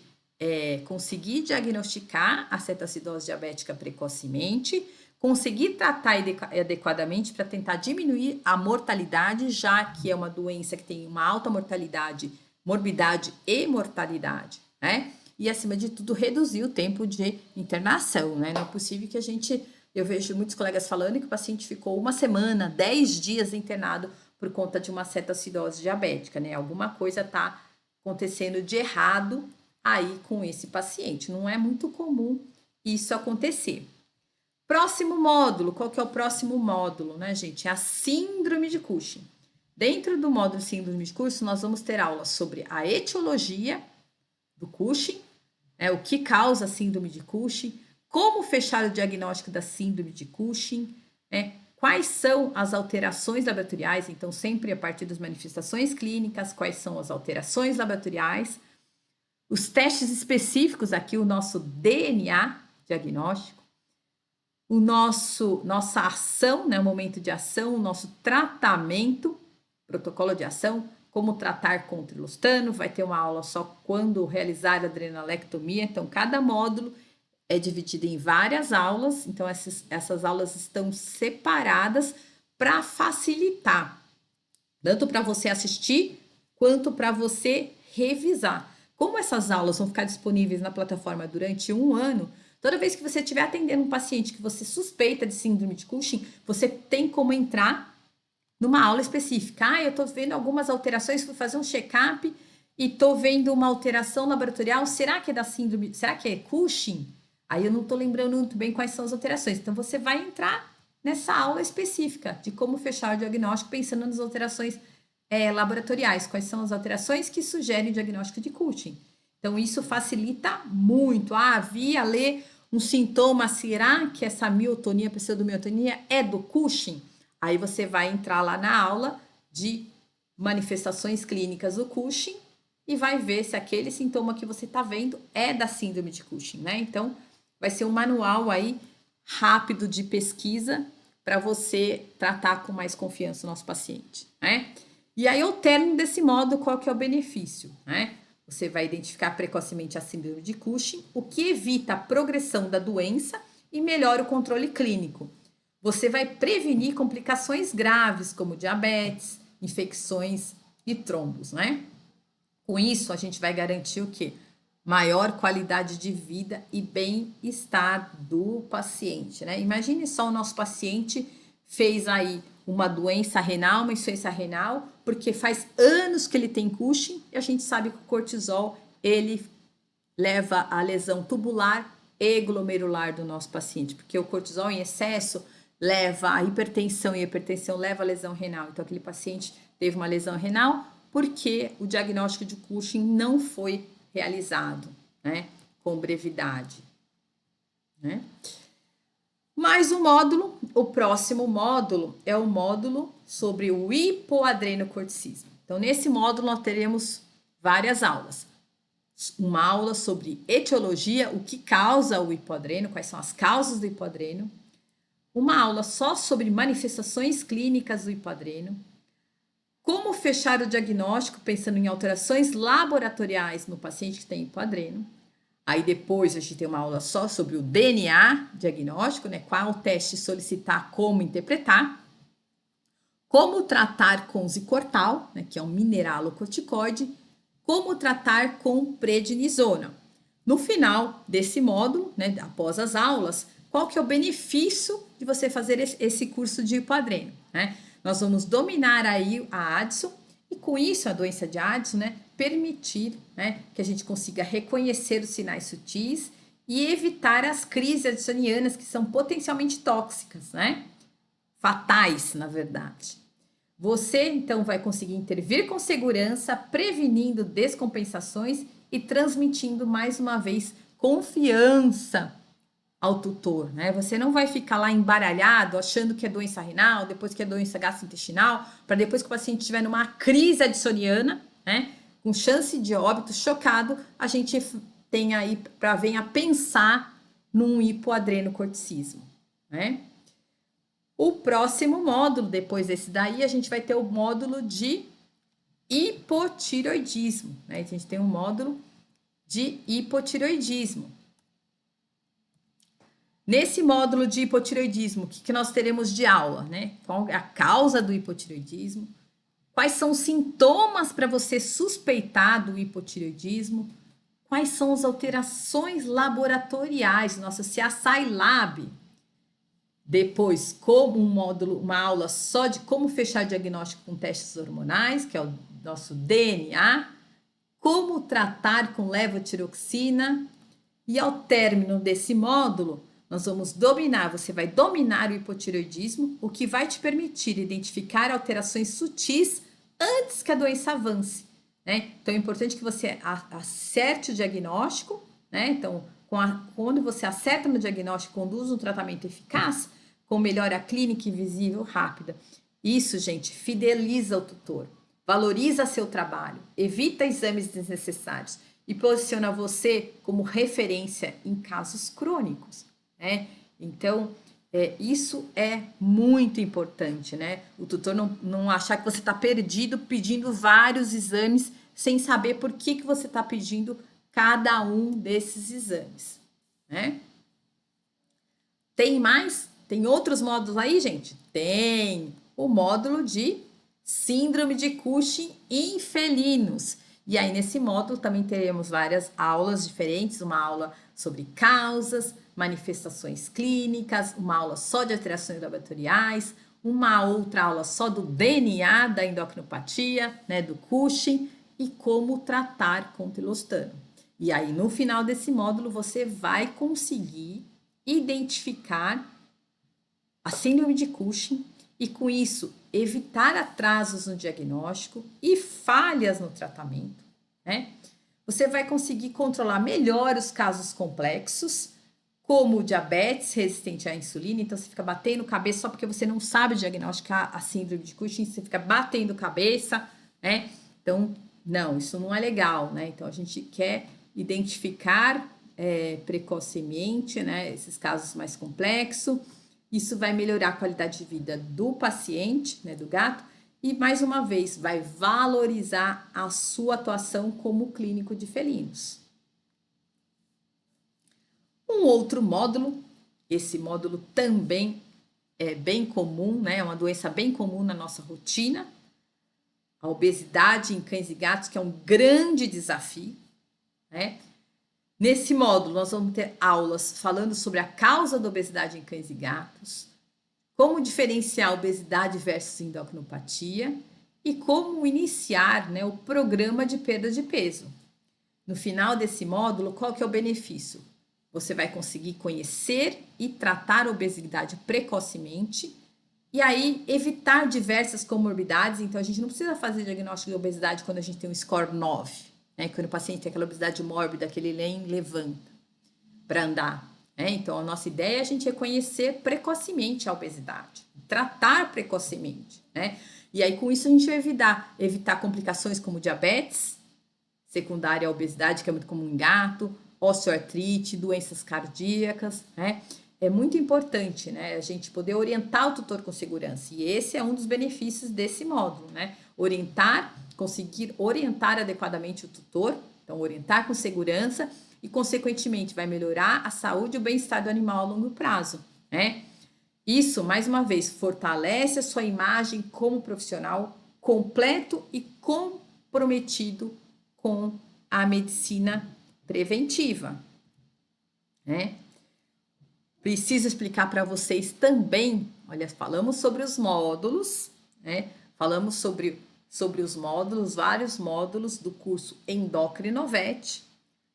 conseguir diagnosticar a cetoacidose diabética precocemente, conseguir tratar adequadamente para tentar diminuir a mortalidade, já que é uma doença que tem uma alta mortalidade, morbidade e mortalidade, né? E, acima de tudo, reduzir o tempo de internação, né? Não é possível que eu vejo muitos colegas falando que o paciente ficou 1 semana, 10 dias internado por conta de uma cetoacidose diabética, né? Alguma coisa está acontecendo de errado aí com esse paciente. Não é muito comum isso acontecer. Próximo módulo, qual que é o próximo módulo, né, gente? É a síndrome de Cushing. Dentro do módulo síndrome de Cushing, nós vamos ter aulas sobre a etiologia do Cushing, o que causa a síndrome de Cushing, como fechar o diagnóstico da síndrome de Cushing, quais são as alterações laboratoriais, então sempre a partir das manifestações clínicas, quais são as alterações laboratoriais, os testes específicos aqui, o nosso DNA diagnóstico, nossa ação, né, o momento de ação, o nosso tratamento, protocolo de ação, como tratar com trilostano, vai ter uma aula só quando realizar a adrenalectomia, então cada módulo é dividido em várias aulas, então essas aulas estão separadas para facilitar, tanto para você assistir, quanto para você revisar. Como essas aulas vão ficar disponíveis na plataforma durante 1 ano, toda vez que você estiver atendendo um paciente que você suspeita de síndrome de Cushing, você tem como entrar numa aula específica. Ah, eu estou vendo algumas alterações, fui fazer um check-up e estou vendo uma alteração laboratorial. Será que é da síndrome? Será que é Cushing? Aí eu não estou lembrando muito bem quais são as alterações. Então você vai entrar nessa aula específica de como fechar o diagnóstico pensando nas alterações laboratoriais, quais são as alterações que sugerem o diagnóstico de Cushing. Então, isso facilita muito. Ah, vi ler um sintoma, será que essa miotonia, pseudomiotonia é do Cushing? Aí você vai entrar lá na aula de manifestações clínicas do Cushing e vai ver se aquele sintoma que você está vendo é da síndrome de Cushing, né? Então, vai ser um manual aí rápido de pesquisa para você tratar com mais confiança o nosso paciente, né? E aí, ao término desse modo, qual que é o benefício, né? Você vai identificar precocemente a síndrome de Cushing, o que evita a progressão da doença e melhora o controle clínico. Você vai prevenir complicações graves, como diabetes, infecções e trombos, né? Com isso, a gente vai garantir o quê? Maior qualidade de vida e bem-estar do paciente, né? Imagine só o nosso paciente fez aí uma doença renal, uma insuficiência renal, porque faz anos que ele tem Cushing e a gente sabe que o cortisol, ele leva à lesão tubular e glomerular do nosso paciente, porque o cortisol em excesso leva à hipertensão e a hipertensão leva à lesão renal. Então, aquele paciente teve uma lesão renal porque o diagnóstico de Cushing não foi realizado, né, com brevidade, né? Mais um módulo, o próximo módulo é o módulo sobre o hipoadrenocorticismo. Então, nesse módulo, nós teremos várias aulas. Uma aula sobre etiologia, o que causa o hipoadreno, quais são as causas do hipoadreno. Uma aula só sobre manifestações clínicas do hipoadreno. Como fechar o diagnóstico pensando em alterações laboratoriais no paciente que tem hipoadreno. Aí depois a gente tem uma aula só sobre o DNA diagnóstico, né? Qual teste solicitar, como interpretar. Como tratar com zicortal, né? Que é um mineralocorticoide. Como tratar com prednisona. No final desse módulo, né? Após as aulas, qual que é o benefício de você fazer esse curso de hipoadreno, né? Nós vamos dominar aí a Addison e com isso a doença de Addison, né, permitir, né, que a gente consiga reconhecer os sinais sutis e evitar as crises addisonianas que são potencialmente tóxicas, né? Fatais, na verdade. Você então vai conseguir intervir com segurança, prevenindo descompensações e transmitindo mais uma vez confiança ao tutor, né? Você não vai ficar lá embaralhado, achando que é doença renal, depois que é doença gastrointestinal, para depois que o paciente estiver numa crise addisoniana, né? Com chance de óbito, chocado, a gente tem aí para venha pensar num hipoadrenocorticismo, né? O próximo módulo, depois desse daí, a gente vai ter o módulo de hipotireoidismo, né? A gente tem um módulo de hipotireoidismo. Nesse módulo de hipotireoidismo, o que nós teremos de aula, né? Qual é a causa do hipotireoidismo? Quais são os sintomas para você suspeitar do hipotireoidismo? Quais são as alterações laboratoriais, nossa CSI Lab? Depois, como um módulo, uma aula só de como fechar diagnóstico com testes hormonais, que é o nosso DNA, como tratar com levotiroxina, e ao término desse módulo, nós vamos dominar, você vai dominar o hipotireoidismo, o que vai te permitir identificar alterações sutis antes que a doença avance, né? Então é importante que você acerte o diagnóstico, né? Então, quando você acerta no diagnóstico, conduz um tratamento eficaz, com melhora clínica e visível rápida. Isso, gente, fideliza o tutor, valoriza seu trabalho, evita exames desnecessários e posiciona você como referência em casos crônicos, né? Então, isso é muito importante, né? O tutor não achar que você está perdido pedindo vários exames sem saber por que você está pedindo cada um desses exames, né? Tem mais? Tem outros módulos aí, gente? Tem! O módulo de síndrome de Cushing em felinos, E aí, nesse módulo, também teremos várias aulas diferentes, uma aula sobre causas, manifestações clínicas, uma aula só de alterações laboratoriais, uma outra aula só do DNA da endocrinopatia, né, do Cushing, e como tratar com tilostano. E aí, no final desse módulo, você vai conseguir identificar a síndrome de Cushing e, com isso, evitar atrasos no diagnóstico e falhas no tratamento, né? Você vai conseguir controlar melhor os casos complexos, como o diabetes resistente à insulina. Então, você fica batendo cabeça só porque você não sabe diagnosticar a síndrome de Cushing, você fica batendo cabeça, né? Então, não, isso não é legal, né? Então, a gente quer identificar precocemente, né, esses casos mais complexos. Isso vai melhorar a qualidade de vida do paciente, né, do gato, e mais uma vez vai valorizar a sua atuação como clínico de felinos. Um outro módulo, esse módulo também é bem comum, né, é uma doença bem comum na nossa rotina, a obesidade em cães e gatos, que é um grande desafio, né? Nesse módulo, nós vamos ter aulas falando sobre a causa da obesidade em cães e gatos, como diferenciar a obesidade versus endocrinopatia e como iniciar, né, o programa de perda de peso. No final desse módulo, qual que é o benefício? Você vai conseguir conhecer e tratar a obesidade precocemente e aí evitar diversas comorbidades. Então, a gente não precisa fazer diagnóstico de obesidade quando a gente tem um score 9, né? Quando o paciente tem aquela obesidade mórbida que ele nem levanta para andar. Então, a nossa ideia é a gente reconhecer precocemente a obesidade, tratar precocemente, né? E aí, com isso, a gente vai evitar complicações como diabetes secundária à obesidade, que é muito comum em gato, osteoartrite, doenças cardíacas, né? É muito importante, né, a gente poder orientar o tutor com segurança. E esse é um dos benefícios desse módulo, né? Conseguir orientar adequadamente o tutor, então orientar com segurança e, consequentemente, vai melhorar a saúde e o bem-estar do animal a longo prazo, né? Isso, mais uma vez, fortalece a sua imagem como profissional completo e comprometido com a medicina preventiva, né? Preciso explicar para vocês também, olha, falamos sobre os módulos, né? Falamos sobre os módulos, vários módulos do curso Endocrinovet.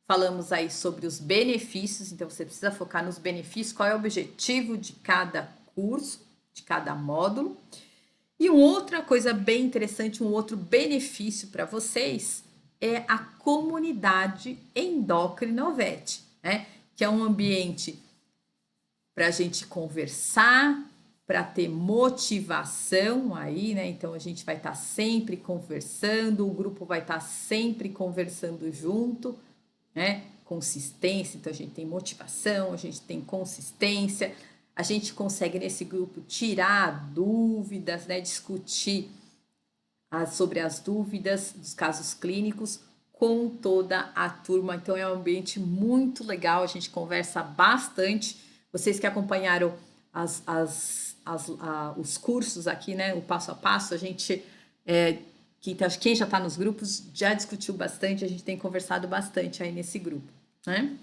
Falamos aí sobre os benefícios, então você precisa focar nos benefícios, qual é o objetivo de cada curso, de cada módulo. E uma outra coisa bem interessante, um outro benefício para vocês é a comunidade Endocrinovet, né? Que é um ambiente para a gente conversar, para ter motivação aí, né? Então a gente vai estar sempre conversando, o grupo vai estar sempre conversando junto, né? Consistência, então a gente tem motivação, a gente tem consistência, a gente consegue nesse grupo tirar dúvidas, né? Discutir sobre as dúvidas dos casos clínicos com toda a turma. Então é um ambiente muito legal, a gente conversa bastante. Vocês que acompanharam os cursos aqui, né? O passo a passo, a gente quem já está nos grupos já discutiu bastante, a gente tem conversado bastante aí nesse grupo, né?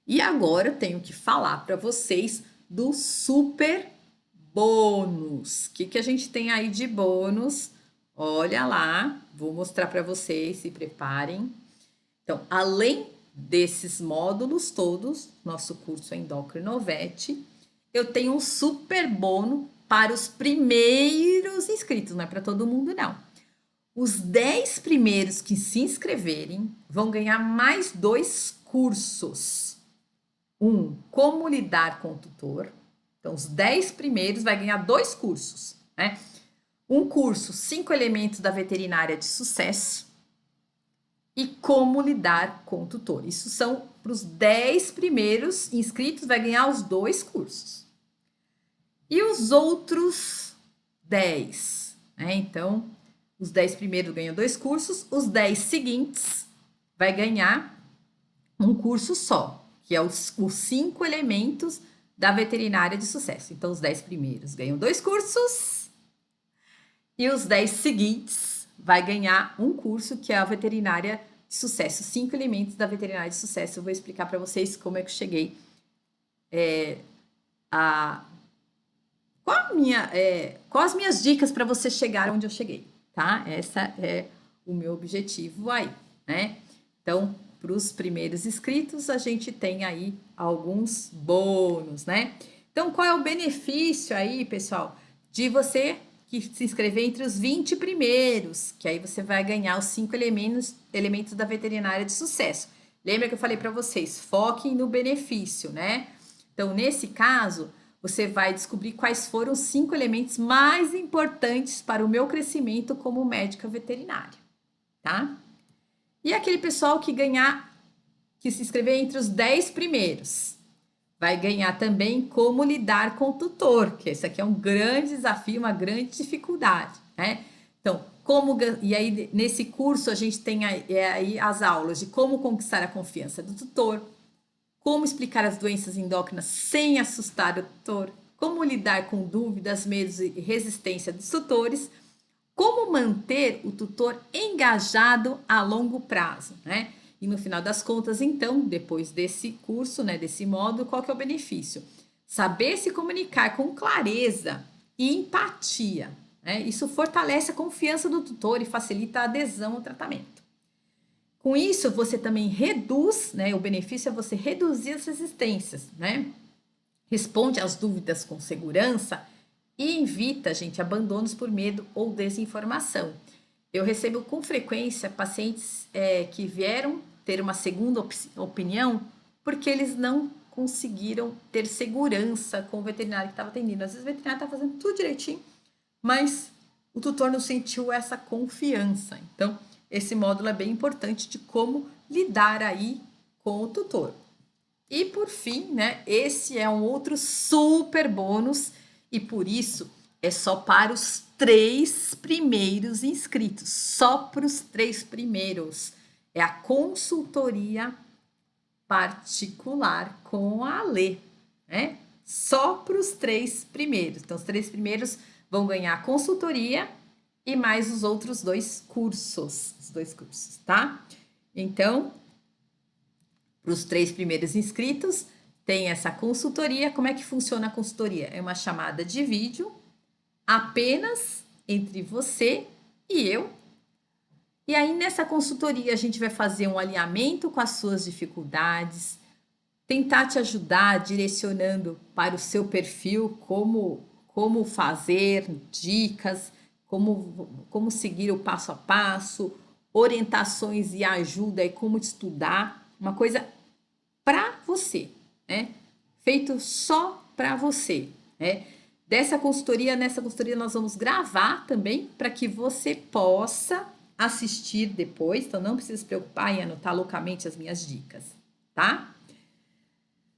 E agora eu tenho que falar para vocês do super bônus. O que a gente tem aí de bônus? Olha lá, vou mostrar para vocês, se preparem. Então, além desses módulos todos, nosso curso Endocrinovet, eu tenho um super bônus para os primeiros inscritos, não é para todo mundo não. Os 10 primeiros que se inscreverem vão ganhar mais 2 cursos. Como lidar com o tutor. Então, os 10 primeiros vai ganhar 2 cursos, né? Um curso, 5 elementos da veterinária de sucesso e como lidar com o tutor. Isso são para os 10 primeiros inscritos, vai ganhar os 2 cursos. E os outros 10, né? Então, os 10 primeiros ganham 2 cursos, os 10 seguintes vai ganhar um curso só, que é os 5 elementos da veterinária de sucesso. Então, os 10 primeiros ganham 2 cursos e os 10 seguintes vai ganhar um curso que é a Veterinária de Sucesso, 5 elementos da Veterinária de Sucesso. Eu vou explicar para vocês como é que eu cheguei qual as minhas dicas para você chegar onde eu cheguei, tá? Essa é o meu objetivo aí, né? Então, para os primeiros inscritos, a gente tem aí alguns bônus, né? Então, qual é o benefício aí, pessoal, de você que se inscrever entre os 20 primeiros, que aí você vai ganhar os 5 elementos da Veterinária de Sucesso. Lembra que eu falei para vocês, foquem no benefício, né? Então, nesse caso, você vai descobrir quais foram os 5 elementos mais importantes para o meu crescimento como médica veterinária, tá? E aquele pessoal que se inscrever entre os 10 primeiros, vai ganhar também como lidar com o tutor, que esse aqui é um grande desafio, uma grande dificuldade, né? Então, e aí nesse curso a gente tem aí as aulas de como conquistar a confiança do tutor, como explicar as doenças endócrinas sem assustar o tutor, como lidar com dúvidas, medos e resistência dos tutores, como manter o tutor engajado a longo prazo, né? E no final das contas, então, depois desse curso, né, desse módulo, qual que é o benefício? Saber se comunicar com clareza e empatia, né? Isso fortalece a confiança do tutor e facilita a adesão ao tratamento. Com isso, você também reduz, né? O benefício é você reduzir as resistências, né? Responde às dúvidas com segurança e evita, gente, abandonos por medo ou desinformação. Eu recebo com frequência pacientes que vieram ter uma segunda opinião porque eles não conseguiram ter segurança com o veterinário que estava atendendo. Às vezes o veterinário está fazendo tudo direitinho, mas o tutor não sentiu essa confiança. Então, esse módulo é bem importante de como lidar aí com o tutor. E por fim, né, esse é um outro super bônus e por isso é só para os 3 primeiros inscritos, só para os 3 primeiros. É a consultoria particular com a Alê, né? Só para os 3 primeiros. Então, os 3 primeiros vão ganhar a consultoria e mais os outros 2 cursos, tá? Então, para os 3 primeiros inscritos, tem essa consultoria. Como é que funciona a consultoria? É uma chamada de vídeo apenas entre você e eu. E aí, nessa consultoria, a gente vai fazer um alinhamento com as suas dificuldades, tentar te ajudar direcionando para o seu perfil como fazer, dicas, como seguir o passo a passo, orientações e ajuda e como estudar. Uma coisa para você, né? Feito só para você, né? Nessa consultoria nós vamos gravar também para que você possa assistir depois, então não precisa se preocupar em anotar loucamente as minhas dicas, tá?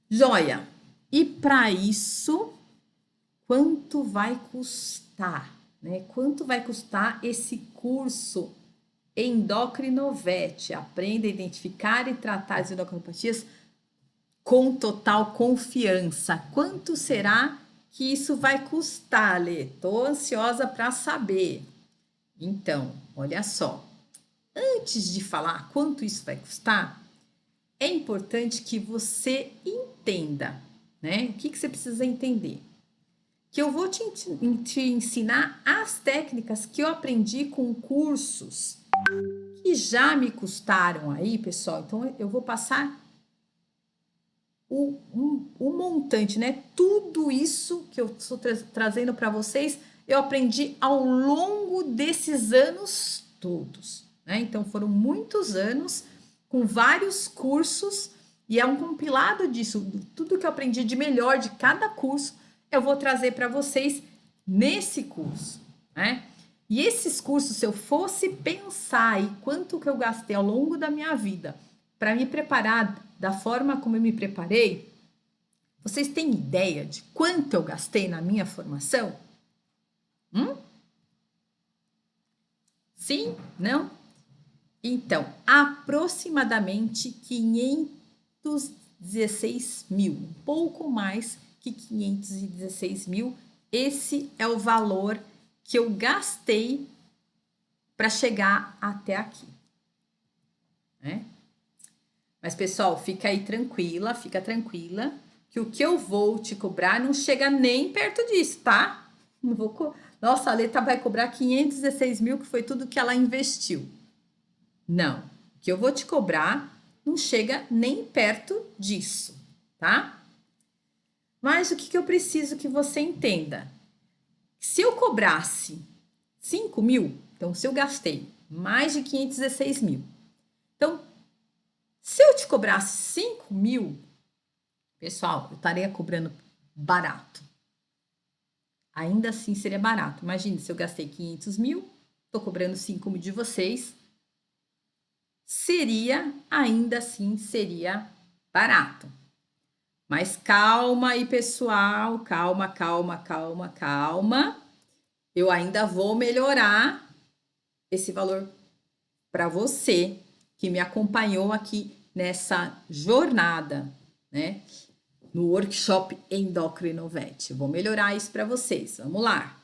Joia! E para isso, quanto vai custar, né? Quanto vai custar esse curso Endocrinovete? Aprenda a identificar e tratar as endocrinopatias com total confiança. Quanto será que isso vai custar, Lê? Tô ansiosa para saber. Então, olha só. Antes de falar quanto isso vai custar, é importante que você entenda, né? O que você precisa entender? Que eu vou te ensinar as técnicas que eu aprendi com cursos que já me custaram aí, pessoal. Então, eu vou passar o montante, né? Tudo isso que eu estou trazendo para vocês, eu aprendi ao longo desses anos todos, né? Então foram muitos anos com vários cursos e é um compilado disso, tudo que eu aprendi de melhor de cada curso, eu vou trazer para vocês nesse curso, né? E esses cursos, se eu fosse pensar aí quanto que eu gastei ao longo da minha vida para me preparar da forma como eu me preparei, vocês têm ideia de quanto eu gastei na minha formação? Sim? Não? Então, aproximadamente 516 mil, um pouco mais que 516 mil. Esse é o valor que eu gastei para chegar até aqui, né? Mas, pessoal, fica aí tranquila, fica tranquila, que o que eu vou te cobrar não chega nem perto disso, tá? Não vou Nossa, a Leta vai cobrar 516 mil, que foi tudo que ela investiu. Não, o que eu vou te cobrar não chega nem perto disso, tá? Mas o que eu preciso que você entenda? Se eu cobrasse 5 mil, então se eu gastei mais de 516 mil, então se eu te cobrasse 5 mil, pessoal, eu estaria cobrando barato. Ainda assim seria barato. Imagine se eu gastei 500 mil, estou cobrando 5 mil de vocês, ainda assim seria barato. Mas calma aí, pessoal, calma, calma, calma, calma. Eu ainda vou melhorar esse valor para você que me acompanhou aqui nessa jornada, né? No workshop Endocrinovet. Vou melhorar isso para vocês. Vamos lá.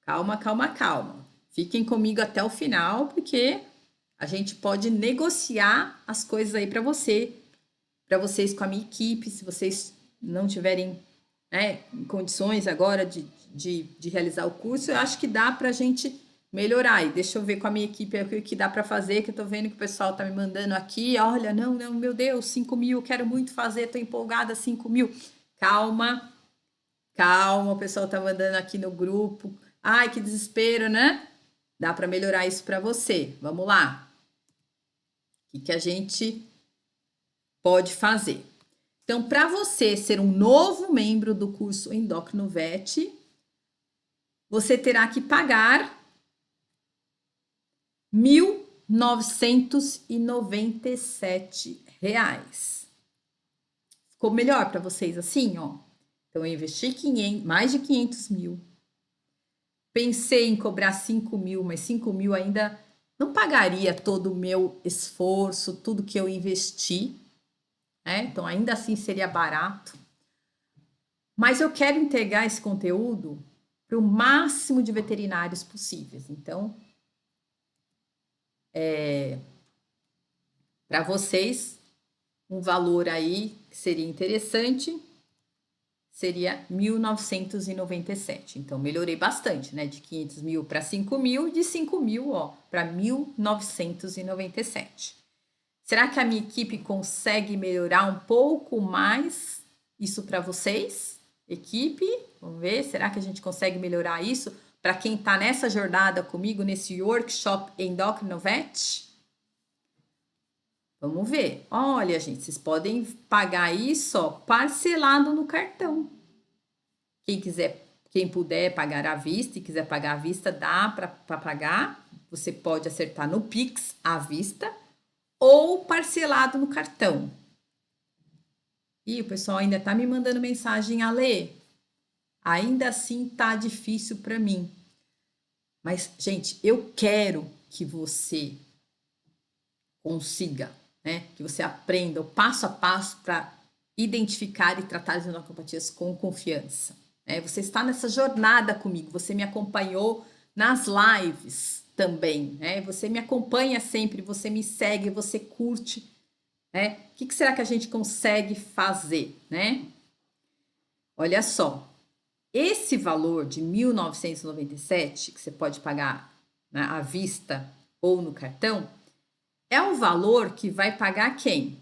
Calma, calma, calma. Fiquem comigo até o final, porque a gente pode negociar as coisas aí para vocês com a minha equipe, se vocês não tiverem, né, condições agora de realizar o curso, eu acho que dá para a gente melhorar. E deixa eu ver com a minha equipe o que dá para fazer, que eu tô vendo que o pessoal tá me mandando aqui. Olha, não, meu Deus, 5 mil, eu quero muito fazer, tô empolgada, 5 mil. Calma, calma, o pessoal tá mandando aqui no grupo. Ai, que desespero, né? Dá para melhorar isso para você. Vamos lá. O que a gente pode fazer? Então, para você ser um novo membro do curso Endocrinovet, você terá que pagar R$ 1.997. Ficou melhor para vocês assim, ó? Então, eu investi mais de 500 mil. Pensei em cobrar 5 mil, mas 5 mil ainda não pagaria todo o meu esforço, tudo que eu investi, né? Então, ainda assim seria barato. Mas eu quero entregar esse conteúdo para o máximo de veterinários possíveis. Então, para vocês, um valor aí que seria interessante seria 1.997. Então, melhorei bastante, né? De 500 mil para 5 mil, de 5 mil, ó, para 1.997. Será que a minha equipe consegue melhorar um pouco mais isso para vocês? Equipe, vamos ver, será que a gente consegue melhorar isso para quem está nessa jornada comigo, nesse workshop Endocrinovet? Vamos ver. Olha, gente, vocês podem pagar isso, ó, parcelado no cartão. Quem puder pagar à vista e quiser pagar à vista, dá para pagar. Você pode acertar no Pix à vista ou parcelado no cartão. E o pessoal ainda tá me mandando mensagem, Ale, ainda assim tá difícil para mim. Mas, gente, eu quero que você consiga, né? Que você aprenda o passo a passo para identificar e tratar as endocrinopatias com confiança. Você está nessa jornada comigo, você me acompanhou nas lives também, né? Você me acompanha sempre, você me segue, você curte, né? O que será que a gente consegue fazer, né? Olha só, esse valor de 1.997 que você pode pagar, né, à vista ou no cartão, é o valor que vai pagar quem?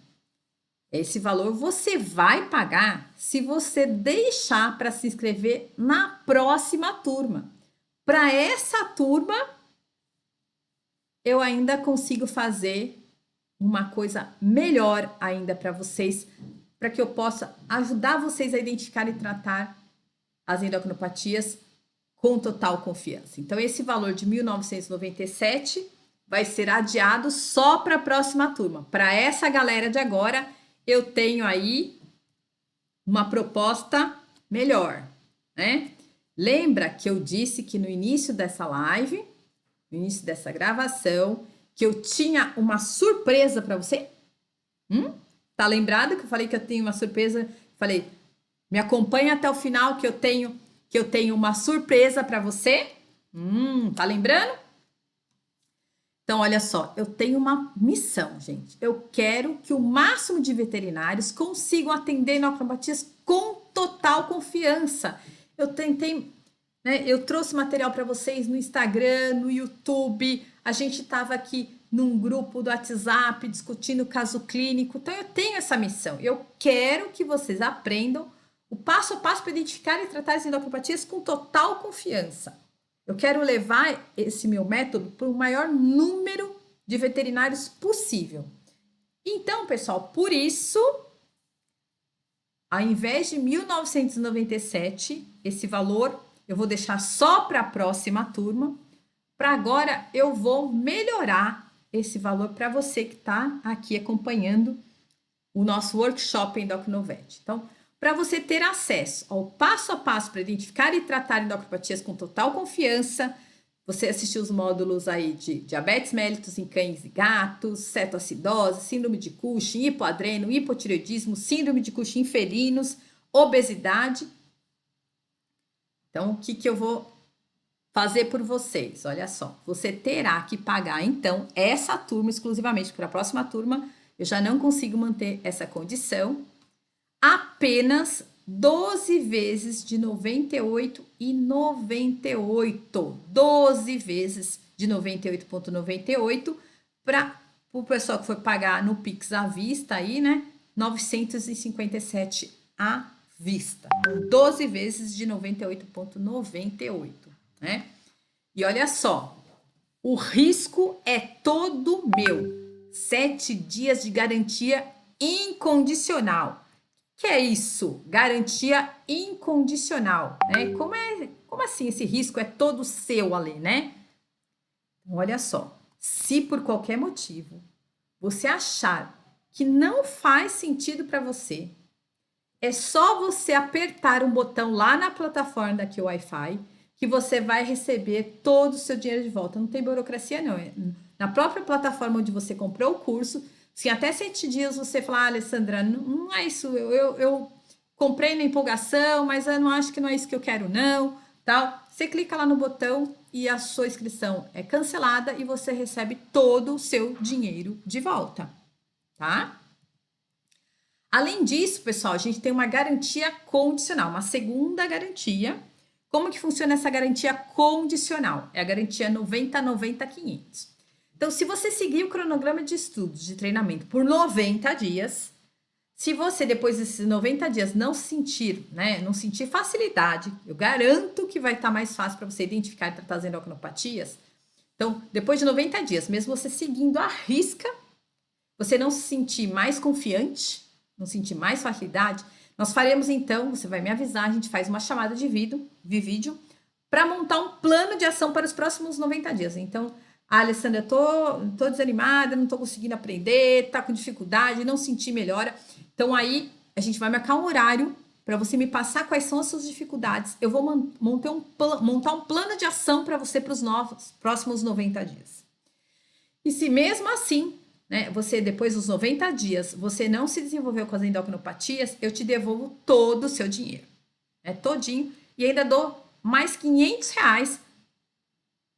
Esse valor você vai pagar se você deixar para se inscrever na próxima turma. Para essa turma, eu ainda consigo fazer uma coisa melhor ainda para vocês, para que eu possa ajudar vocês a identificar e tratar as endocrinopatias com total confiança. Então, esse valor de 1.997 vai ser adiado só para a próxima turma. Para essa galera de agora, eu tenho aí uma proposta melhor, né? Lembra que eu disse que no início dessa live, no início dessa gravação, que eu tinha uma surpresa para você? Tá lembrado que eu falei que eu tenho uma surpresa? Falei, me acompanha até o final que eu tenho uma surpresa para você? Tá lembrando? Então, olha só, eu tenho uma missão, gente. Eu quero que o máximo de veterinários consigam atender endocrinopatias com total confiança. Eu tentei, né? Eu trouxe material para vocês no Instagram, no YouTube. A gente estava aqui num grupo do WhatsApp discutindo o caso clínico. Então, eu tenho essa missão. Eu quero que vocês aprendam o passo a passo para identificar e tratar as endocrinopatias com total confiança. Eu quero levar esse meu método para o maior número de veterinários possível. Então, pessoal, por isso, ao invés de 1.997, esse valor eu vou deixar só para a próxima turma. Para agora, eu vou melhorar esse valor para você que está aqui acompanhando o nosso workshop Endocrinovet. Então, para você ter acesso ao passo a passo para identificar e tratar endocrinopatias com total confiança, você assistiu os módulos aí de diabetes mellitus em cães e gatos, cetoacidose, síndrome de Cushing, hipoadreno, hipotireoidismo, síndrome de Cushing em felinos, obesidade. Então, o que eu vou fazer por vocês? Olha só, você terá que pagar, então, essa turma exclusivamente, para a próxima turma eu já não consigo manter essa condição, apenas 12 vezes de R$ 98,98. 12 vezes de 98,98 para o pessoal que for pagar no Pix à vista aí, né? 957 à vista. 12 vezes de 98,98, né? E olha só, o risco é todo meu. 7 dias de garantia incondicional. Que é isso? Garantia incondicional, né? Como assim esse risco é todo seu ali, né? Então, olha só, se por qualquer motivo você achar que não faz sentido para você, é só você apertar um botão lá na plataforma daqui o Wi-Fi que você vai receber todo o seu dinheiro de volta. Não tem burocracia, não. Na própria plataforma onde você comprou o curso, se até 7 dias você falar, Alessandra, não é isso, eu comprei na empolgação, mas eu não acho que não é isso que eu quero, não, tal. Você clica lá no botão e a sua inscrição é cancelada e você recebe todo o seu dinheiro de volta, tá? Além disso, pessoal, a gente tem uma garantia condicional, uma segunda garantia. Como que funciona essa garantia condicional? É a garantia 90-90-500. Então, se você seguir o cronograma de estudos de treinamento por 90 dias, se você depois desses 90 dias não sentir, né, não sentir facilidade, eu garanto que vai estar mais fácil para você identificar e tratar as endocrinopatias. Então, depois de 90 dias, mesmo você seguindo a risca, você não se sentir mais confiante, não sentir mais facilidade, nós faremos então, você vai me avisar, a gente faz uma chamada de vídeo para montar um plano de ação para os próximos 90 dias. Então, Alessandra, eu tô desanimada, não tô conseguindo aprender, tá com dificuldade, não senti melhora. Então, aí a gente vai marcar um horário para você me passar quais são as suas dificuldades. Eu vou montar um plano de ação para você para os próximos 90 dias. E se mesmo assim, né, você depois dos 90 dias, você não se desenvolveu com as endocrinopatias, eu te devolvo todo o seu dinheiro, né, todinho, e ainda dou mais R$ 500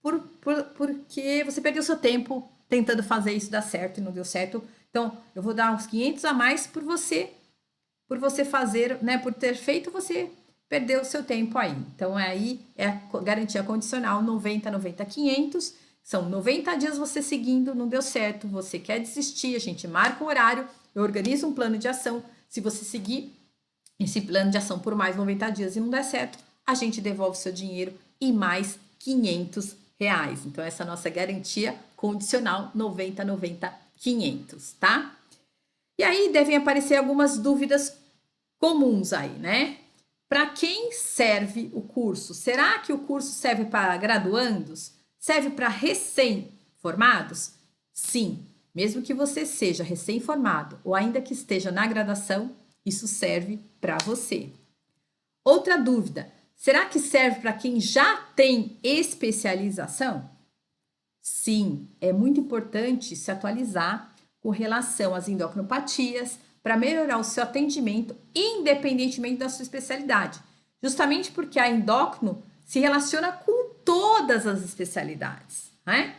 porque você perdeu seu tempo tentando fazer isso dar certo e não deu certo. Então, eu vou dar uns 500 a mais por você fazer, né, por ter feito, você perdeu o seu tempo aí. Então, aí é a garantia condicional 90-90-500. São 90 dias você seguindo, não deu certo, você quer desistir, a gente marca um horário, eu organizo um plano de ação. Se você seguir esse plano de ação por mais 90 dias e não der certo, a gente devolve seu dinheiro e mais R$ 500. Então, essa é a nossa garantia condicional 90-90-500, tá? E aí devem aparecer algumas dúvidas comuns aí, né? Para quem serve o curso? Será que o curso serve para graduandos? Serve para recém-formados? Sim, mesmo que você seja recém-formado ou ainda que esteja na graduação, isso serve para você. Outra dúvida, será que serve para quem já tem especialização? Sim, é muito importante se atualizar com relação às endocrinopatias para melhorar o seu atendimento, independentemente da sua especialidade. Justamente porque a endócrino se relaciona com todas as especialidades, né?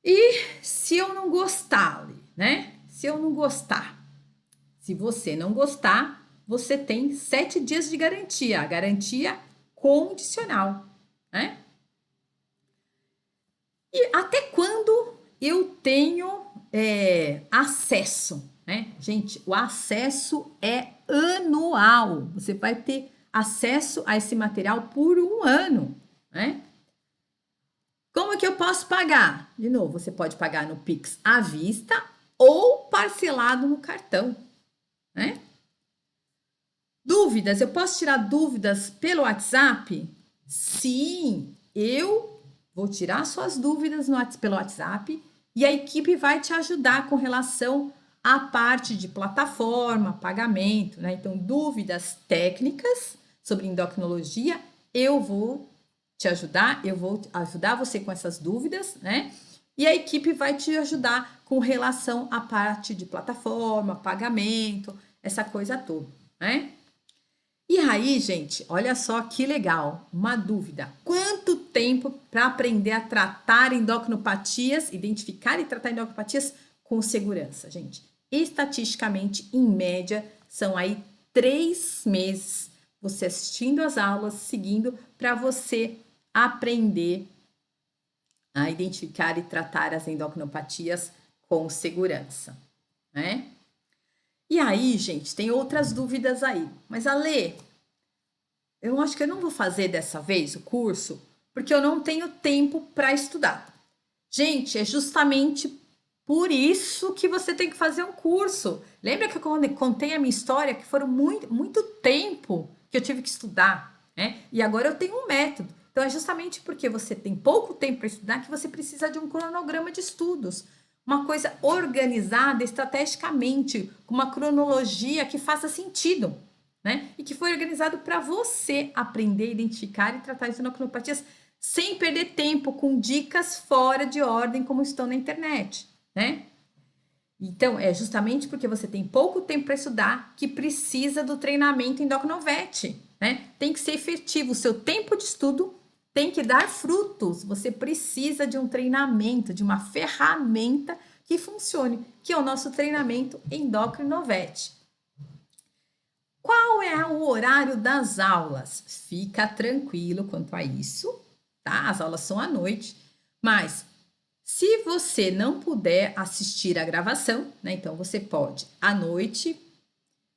E se eu não gostar, né? Se eu não gostar, se você não gostar, você tem 7 dias de garantia, a garantia condicional, né? E até quando eu tenho acesso, né? Gente, o acesso é anual. Você vai ter acesso a esse material por um ano, né? Como é que eu posso pagar? De novo, você pode pagar no Pix à vista ou parcelado no cartão, né? Dúvidas? Eu posso tirar dúvidas pelo WhatsApp? Sim, eu vou tirar suas dúvidas pelo WhatsApp e a equipe vai te ajudar com relação à parte de plataforma, pagamento, né? Então, dúvidas técnicas sobre endocrinologia, eu vou te ajudar, eu vou ajudar você com essas dúvidas, né? E a equipe vai te ajudar com relação à parte de plataforma, pagamento, essa coisa toda, né? E aí, gente, olha só que legal, uma dúvida. Quanto tempo para aprender a tratar endocrinopatias, identificar e tratar endocrinopatias com segurança, gente? Estatisticamente, em média, são aí 3 meses você assistindo às aulas, seguindo, para você aprender a identificar e tratar as endocrinopatias com segurança, né? E aí, gente, tem outras dúvidas aí. Mas, Ale, eu acho que eu não vou fazer dessa vez o curso, porque eu não tenho tempo para estudar. Gente, é justamente por isso que você tem que fazer um curso. Lembra que eu contei a minha história, que foram muito tempo que eu tive que estudar, né? E agora eu tenho um método. Então, é justamente porque você tem pouco tempo para estudar que você precisa de um cronograma de estudos. Uma coisa organizada estrategicamente, com uma cronologia que faça sentido, né? E que foi organizado para você aprender, identificar e tratar as endocrinopatias sem perder tempo com dicas fora de ordem como estão na internet, né? Então, é justamente porque você tem pouco tempo para estudar que precisa do treinamento Endocrinovete, né? Tem que ser efetivo, o seu tempo de estudo tem que dar frutos. Você precisa de um treinamento, de uma ferramenta que funcione, que é o nosso treinamento Endocrinovete. Qual é o horário das aulas? Fica tranquilo quanto a isso, tá? As aulas são à noite, mas se você não puder assistir a gravação, né? Então você pode à noite,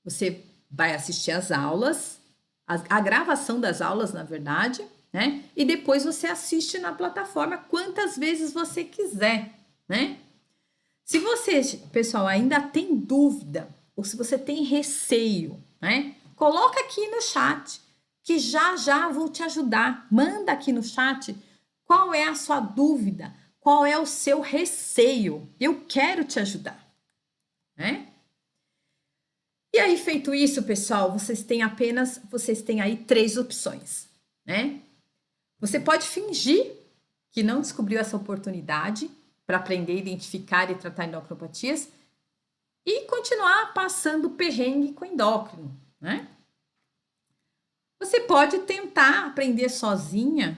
você vai assistir às aulas, a gravação das aulas, na verdade, né? E depois você assiste na plataforma quantas vezes você quiser, né? Se você, pessoal, ainda tem dúvida ou se você tem receio, né? Coloca aqui no chat que já já vou te ajudar. Manda aqui no chat qual é a sua dúvida, qual é o seu receio. Eu quero te ajudar, né? E aí, feito isso, pessoal, vocês têm aí 3 opções, né? Você pode fingir que não descobriu essa oportunidade para aprender a identificar e tratar endocrinopatias e continuar passando perrengue com endócrino, né? Você pode tentar aprender sozinha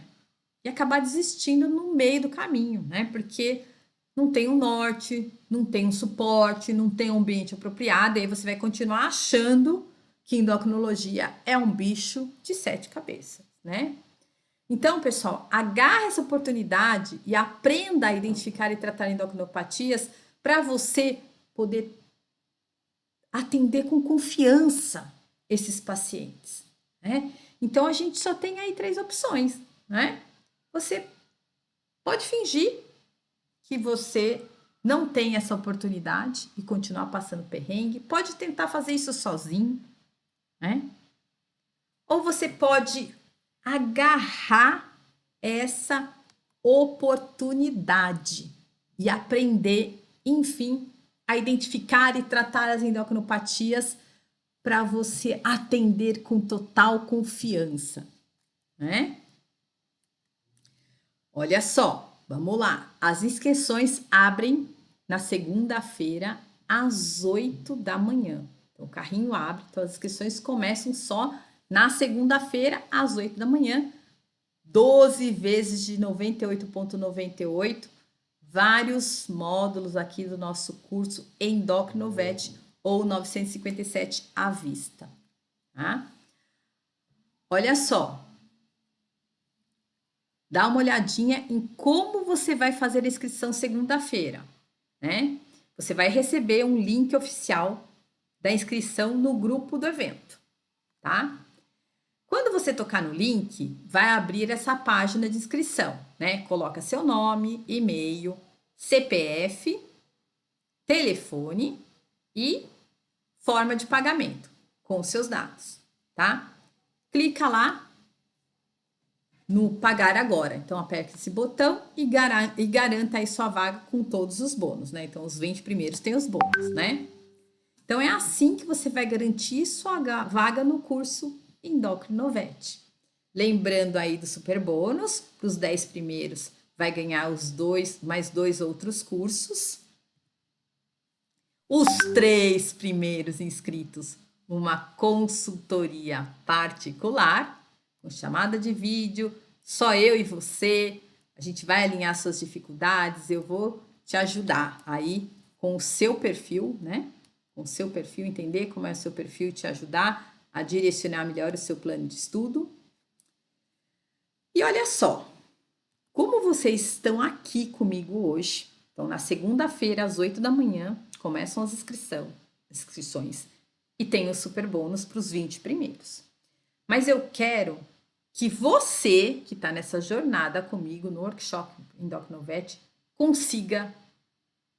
e acabar desistindo no meio do caminho, né? Porque não tem um norte, não tem um suporte, não tem um ambiente apropriado, e aí você vai continuar achando que endocrinologia é um bicho de 7 cabeças, né? Então, pessoal, agarre essa oportunidade e aprenda a identificar e tratar endocrinopatias para você poder atender com confiança esses pacientes, né? Então, a gente só tem aí 3 opções, né? Você pode fingir que você não tem essa oportunidade e continuar passando perrengue, pode tentar fazer isso sozinho, né? Ou você pode agarrar essa oportunidade e aprender, enfim, a identificar e tratar as endocrinopatias para você atender com total confiança, né? Olha só, vamos lá. As inscrições abrem na segunda-feira às 8 da manhã. Então, o carrinho abre, então as inscrições começam só na segunda-feira às 8 da manhã. 12 vezes de 98,98 vários módulos aqui do nosso curso Endocrinovet ou 957 à vista, tá? Olha só, dá uma olhadinha em como você vai fazer a inscrição segunda-feira, né? Você vai receber um link oficial da inscrição no grupo do evento, tá? Quando você tocar no link, vai abrir essa página de inscrição, né? Coloca seu nome, e-mail, CPF, telefone e forma de pagamento com os seus dados, tá? Clica lá no pagar agora. Então, aperta esse botão e garanta aí sua vaga com todos os bônus, né? Então, os 20 primeiros têm os bônus, né? Então, é assim que você vai garantir sua vaga no curso Endocrinovet. Lembrando aí do super bônus, para os 10 primeiros vai ganhar os mais 2 outros cursos. Os 3 primeiros inscritos, uma consultoria particular, com chamada de vídeo, só eu e você. A gente vai alinhar suas dificuldades, eu vou te ajudar aí com o seu perfil, né? Com o seu perfil, entender como é o seu perfil e te ajudar a direcionar melhor o seu plano de estudo. E olha só, como vocês estão aqui comigo hoje, então na segunda-feira às 8 da manhã começam as inscrições e tem o super bônus para os 20 primeiros. Mas eu quero que você, que está nessa jornada comigo no workshop Endocrinovet, consiga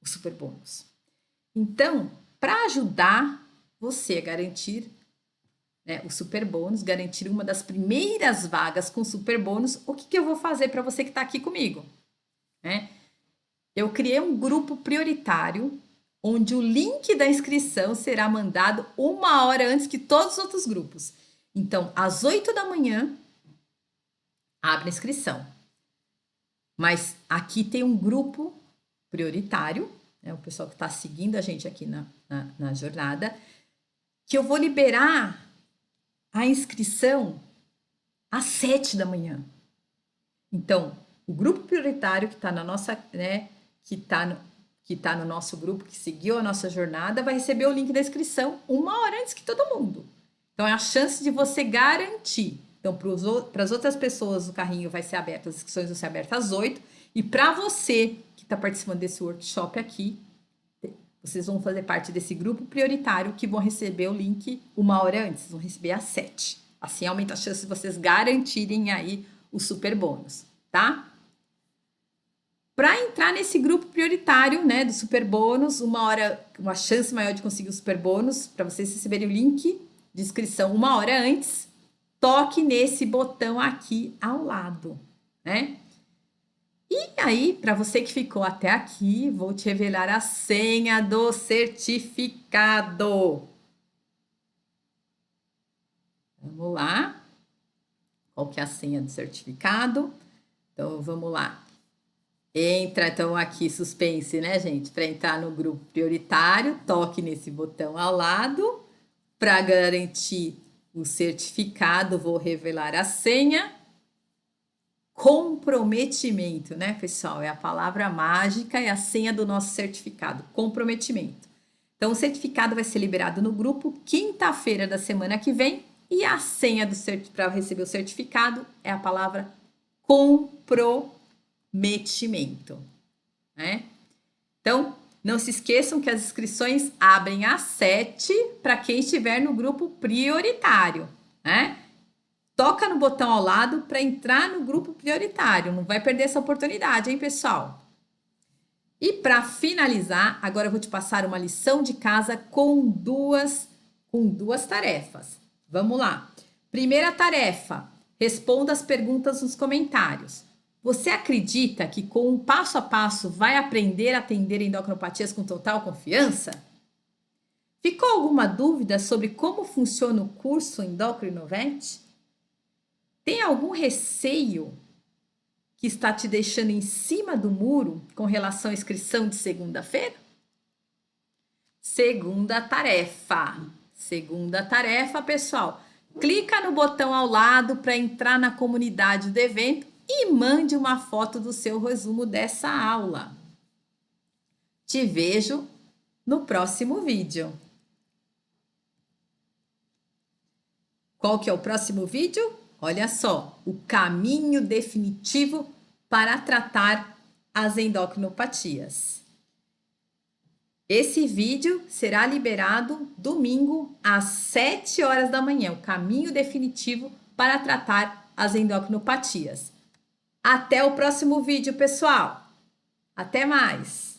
o super bônus. Então, para ajudar você a garantir, né, o super bônus, garantir uma das primeiras vagas com super bônus, o que eu vou fazer para você que está aqui comigo? Né? Eu criei um grupo prioritário onde o link da inscrição será mandado 1 hora antes que todos os outros grupos. Então, às 8 da manhã, abre a inscrição. Mas aqui tem um grupo prioritário, né, o pessoal que está seguindo a gente aqui na jornada, que eu vou liberar a inscrição às 7 da manhã. Então, o grupo prioritário que está na nossa, né, que tá no nosso grupo, que seguiu a nossa jornada, vai receber o link da inscrição 1 hora antes que todo mundo. Então, é a chance de você garantir. Então, para as outras pessoas, o carrinho vai ser aberto, as inscrições vão ser abertas às 8. E para você que está participando desse workshop aqui, vocês vão fazer parte desse grupo prioritário que vão receber o link 1 hora antes, vão receber às 7. Assim aumenta a chance de vocês garantirem aí o super bônus, tá? Para entrar nesse grupo prioritário, né, do super bônus, uma chance maior de conseguir o super bônus, para vocês receberem o link de inscrição 1 hora antes, toque nesse botão aqui ao lado, né? E aí, para você que ficou até aqui, vou te revelar a senha do certificado. Vamos lá. Qual que é a senha do certificado? Então, vamos lá. Entra, então, aqui, suspense, né, gente? Para entrar no grupo prioritário, toque nesse botão ao lado. Para garantir o certificado, vou revelar a senha. Comprometimento, né, pessoal? É a palavra mágica, é a senha do nosso certificado, comprometimento. Então, o certificado vai ser liberado no grupo quinta-feira da semana que vem e a senha para receber o certificado é a palavra comprometimento, né? Então, não se esqueçam que as inscrições abrem às 7 para quem estiver no grupo prioritário, né? Toca no botão ao lado para entrar no grupo prioritário. Não vai perder essa oportunidade, hein, pessoal? E para finalizar, agora eu vou te passar uma lição de casa com duas tarefas. Vamos lá. Primeira tarefa, responda as perguntas nos comentários. Você acredita que com um passo a passo vai aprender a atender endocrinopatias com total confiança? Ficou alguma dúvida sobre como funciona o curso Endocrinovet? Tem algum receio que está te deixando em cima do muro com relação à inscrição de segunda-feira? Segunda tarefa, pessoal. Clica no botão ao lado para entrar na comunidade do evento e mande uma foto do seu resumo dessa aula. Te vejo no próximo vídeo. Qual que é o próximo vídeo? Olha só, o caminho definitivo para tratar as endocrinopatias. Esse vídeo será liberado domingo às 7 horas da manhã, o caminho definitivo para tratar as endocrinopatias. Até o próximo vídeo, pessoal! Até mais!